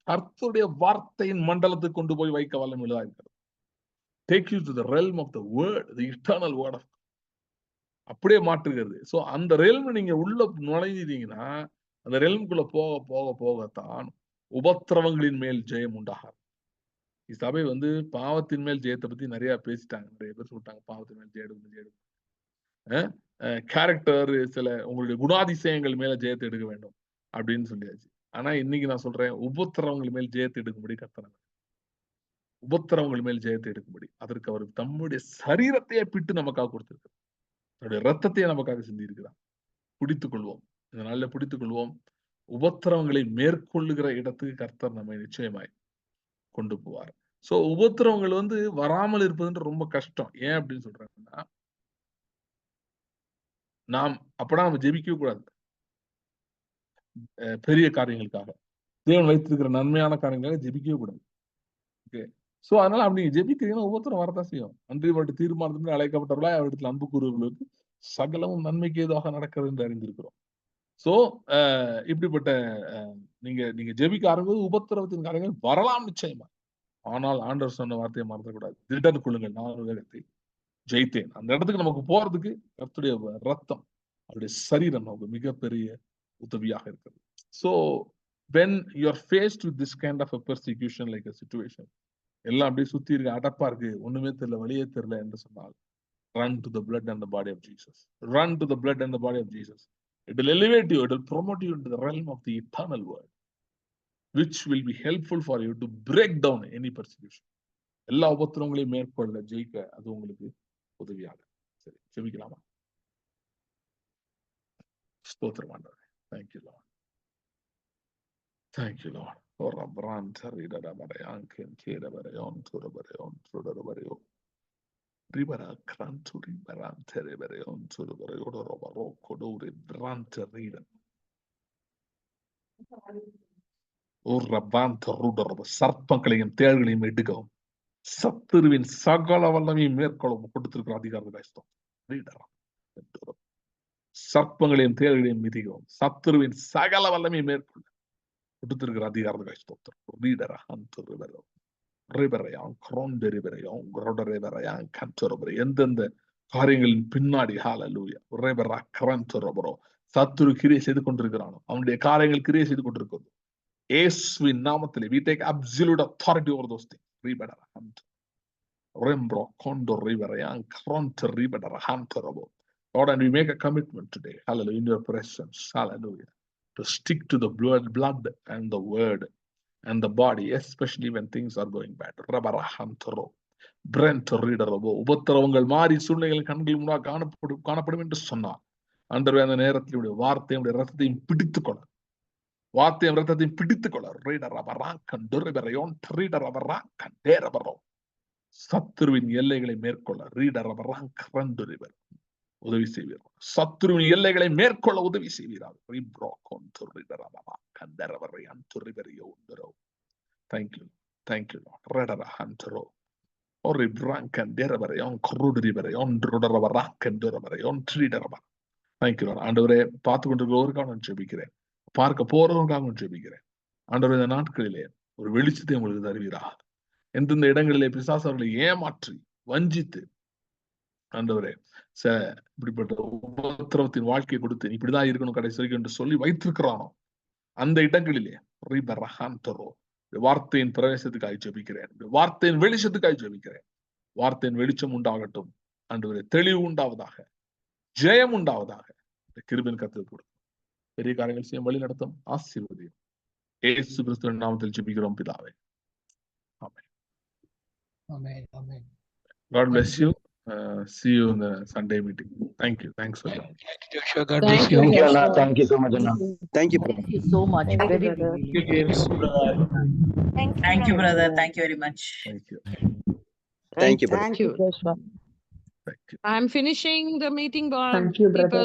கர்த்தருடைய வார்த்தையின் மண்டலத்துக்கு கொண்டு போய் வைக்க வல்லமையுள்ளதா இருக்கிறது. Take you to the realm of the word, the eternal word of God. அப்படியே மாற்றுகிறது. சோ அந்த ரெல்ம் நீங்க உள்ள நுழைஞ்சிட்டீங்கன்னா, அந்த ரெல்ம்குள்ள போக போக போகத்தான் உபத்திரவங்களின் மேல் ஜெயம் உண்டாகும். சபை வந்து பாவத்தின் மேல் ஜெயத்தை பத்தி நிறைய பேசிட்டாங்க. நிறைய பேர் சொல்லிட்டாங்க பாவத்தின் மேல் ஜெயம் கேரக்டர், சில உங்களுடைய குணாதிசயங்கள் மேல ஜெயத்தை எடுக்க வேண்டும் அப்படின்னு சொல்லியாச்சு. ஆனா இன்னைக்கு நான் சொல்றேன், உபத்திரவங்கள் மேல் ஜெயத்தை எடுக்கும்படி கர்த்தர், உபத்திரவங்கள் மேல் ஜெயத்தை எடுக்கும்படி அதற்கு அவர் தம்முடைய சரீரத்தையே பிட்டு நமக்காக கொடுத்திருக்கிறார். அவருடைய ரத்தத்தையே நமக்காக சிந்தி இருக்கிறார். பிடித்துக் கொள்வோம், இந்த நாளில் பிடித்துக் கொள்வோம். உபத்திரவங்களை மேற்கொள்ளுகிற இடத்துக்கு கர்த்தர் நம்மை நிச்சயமாய் கொண்டு போவார். சோ உபத்திரவங்கள் வந்து வராமல் இருப்பதுன்ற ரொம்ப கஷ்டம். ஏன் அப்படின்னு சொல்றாங்கன்னா, நம்ம ஜெபிக்கவே கூடாது பெரிய காரியங்களுக்காக. தேவன் வைத்திருக்கிற நன்மையான காரியங்களுக்காக ஜெபிக்கவே கூடாது. ஓகே, சோ அதனால அப்படி ஜெபிக்கிறீங்கன்னா உபத்திரம் வரதான் செய்யும். அன்றைய தீர்மானத்திற்கு அழைக்கப்பட்டவர்களா அவரிடத்தில் அன்பு கூறுவர்களுக்கு சகலமும் நன்மைக்கு ஏதுவாக நடக்கிறது என்று அறிந்திருக்கிறோம். சோ இப்படிப்பட்ட நீங்க ஜெபிக்க ஆரம்பிக்கும் உபத்திரவத்தின் காரியங்கள் வரலாம் நிச்சயமா. ஆனால் ஆண்டவர் சொன்ன வார்த்தையை மறந்துக்கூடாது. திடன் கொள்ளுங்கள், நான் உலகத்தை ஜெயித்தேன். அந்த இடத்துக்கு நமக்கு போறதுக்கு கர்த்தருடைய ரத்தம், அவருடைய சரீரம் நமக்கு மிகப்பெரிய உதவியாக இருக்கிறது. So when you are faced with this kind of a persecution, like a situation, எல்லாம் அப்படியே சுத்தி இருக்கு, அடப்பா இருக்கு, ஒண்ணுமே தெரியல, வழியே தெரியல என்று சொன்னால், run to the blood and the body of Jesus. Run to the blood and the body of Jesus. It will elevate you, it will promote you into the realm of the eternal word, which will be helpful for you to break down any persecution. எல்லா உபத்திரங்களையும் மேற்கொள்ள ஜெயிக்க அது உங்களுக்கு உதவியாக. சரி, ஜெபிக்கலாமா? ஸ்தோத்திரம் ஆண்டவரே. Thank you Lord. Thank you Lord. Ora branta rida da barayan kentera barayon tura barayon tura barayon. Ribara krantu ribaran tere barayon tura barayon ora baroko dore branta rida. Ora branta ruda roba சர்ப்பங்களையும் தேள்களையும் எடுக்கவும் சத்துருவின் சகல வல்லமையும் மேற்கொள்ளவும் கொடுத்திருக்கிற அதிகாரத்தை பேசுவோம். சர்ப்பங்களையும் தேள்களையும் மிதிக்கவும் சத்துருவின் சகல வல்லமையும் மேற்கொள்ள கொடுத்திருக்கிற அதிகாரத்தை பேசுவோம். ரீடரா எந்தெந்த காரியங்களின் பின்னாடி சத்துரு கிரியை செய்து கொண்டிருக்கிறானோ அவனுடைய காரியங்கள் கிரியை செய்து கொண்டிருக்கிறது. இயேசுவின் நாமத்திலே we take absolute authority over those things. Lord, and we make a commitment today, hallelujah, in your presence, hallelujah, to stick to the blood and the word and the body, especially when things are going bad. உபத்திரவங்கள் மாறி சூழ்நிலைகள் கண்கள் முன்னாக காணப்படும் என்று சொன்னார். அன்றவே அந்த நேரத்தினுடைய வார்த்தையுடைய ரத்தத்தையும் பிடித்துக் கொள்ள, வார்த்தையும் ரத்தத்தையும் பிடித்துக் கொள்ள சத்துருவின் எல்லைகளை மேற்கொள்ள உதவி செய்வீர். சத்துருவின் எல்லைகளை மேற்கொள்ள உதவி செய்வீர்கள். Thank you. Thank you, Lord. Thank you, Lord. ஆண்டவரே, பார்த்து கொண்டிருக்கிறவருக்காக நான் ஜெபிக்கிறேன், பார்க்க போறவருக்காக ஜெபிக்கிறேன். ஆண்டவரே, இந்த நாட்களிலே ஒரு வெளிச்சத்தை உங்களுக்கு தருவீராக. எந்தெந்த இடங்களிலே பிசாசர்களை ஏமாற்றி வஞ்சித்து ஆண்டவரே இப்படிப்பட்ட உபத்திரவத்தின் வாழ்க்கையை கொடுத்து இப்படிதான் இருக்கணும் கடைசி வரைக்கும் என்று சொல்லி வைத்திருக்கிறானோ அந்த இடங்களிலே வார்த்தையின் பிரவேசத்துக்காக ஜெபிக்கிறேன், வார்த்தையின் வெளிச்சத்துக்காக ஜெபிக்கிறேன். வார்த்தையின் வெளிச்சம் உண்டாகட்டும் ஆண்டவரே, தெளிவு உண்டாவதாக, ஜெயம் உண்டாவதாக. கிருபையின் கர்த்தர் கொடுக்கும் பெரிய காரியங்கள் செய்யும் வழி நடத்தும் ஆசீர்வதியும். இயேசு கிறிஸ்துவின் நாமத்தில் ஜெபிக்கிறோம் பிதாவே. ஆமென். Amen. Amen. God bless you. See you in the Sunday meeting. Thank you. Thanks for that. Joshua, God Thank bless you, you. Thank you, Anna. Joshua. Thank you so much, Anna. Thank you. Thank you so much. Thank you, Very brother. revealing. James, brother. Thank you, brother. Thank you very much. Thank you. Thank you, brother. Thank you, Joshua. Thank you. I'm finishing the meeting, Thank you, brother. people.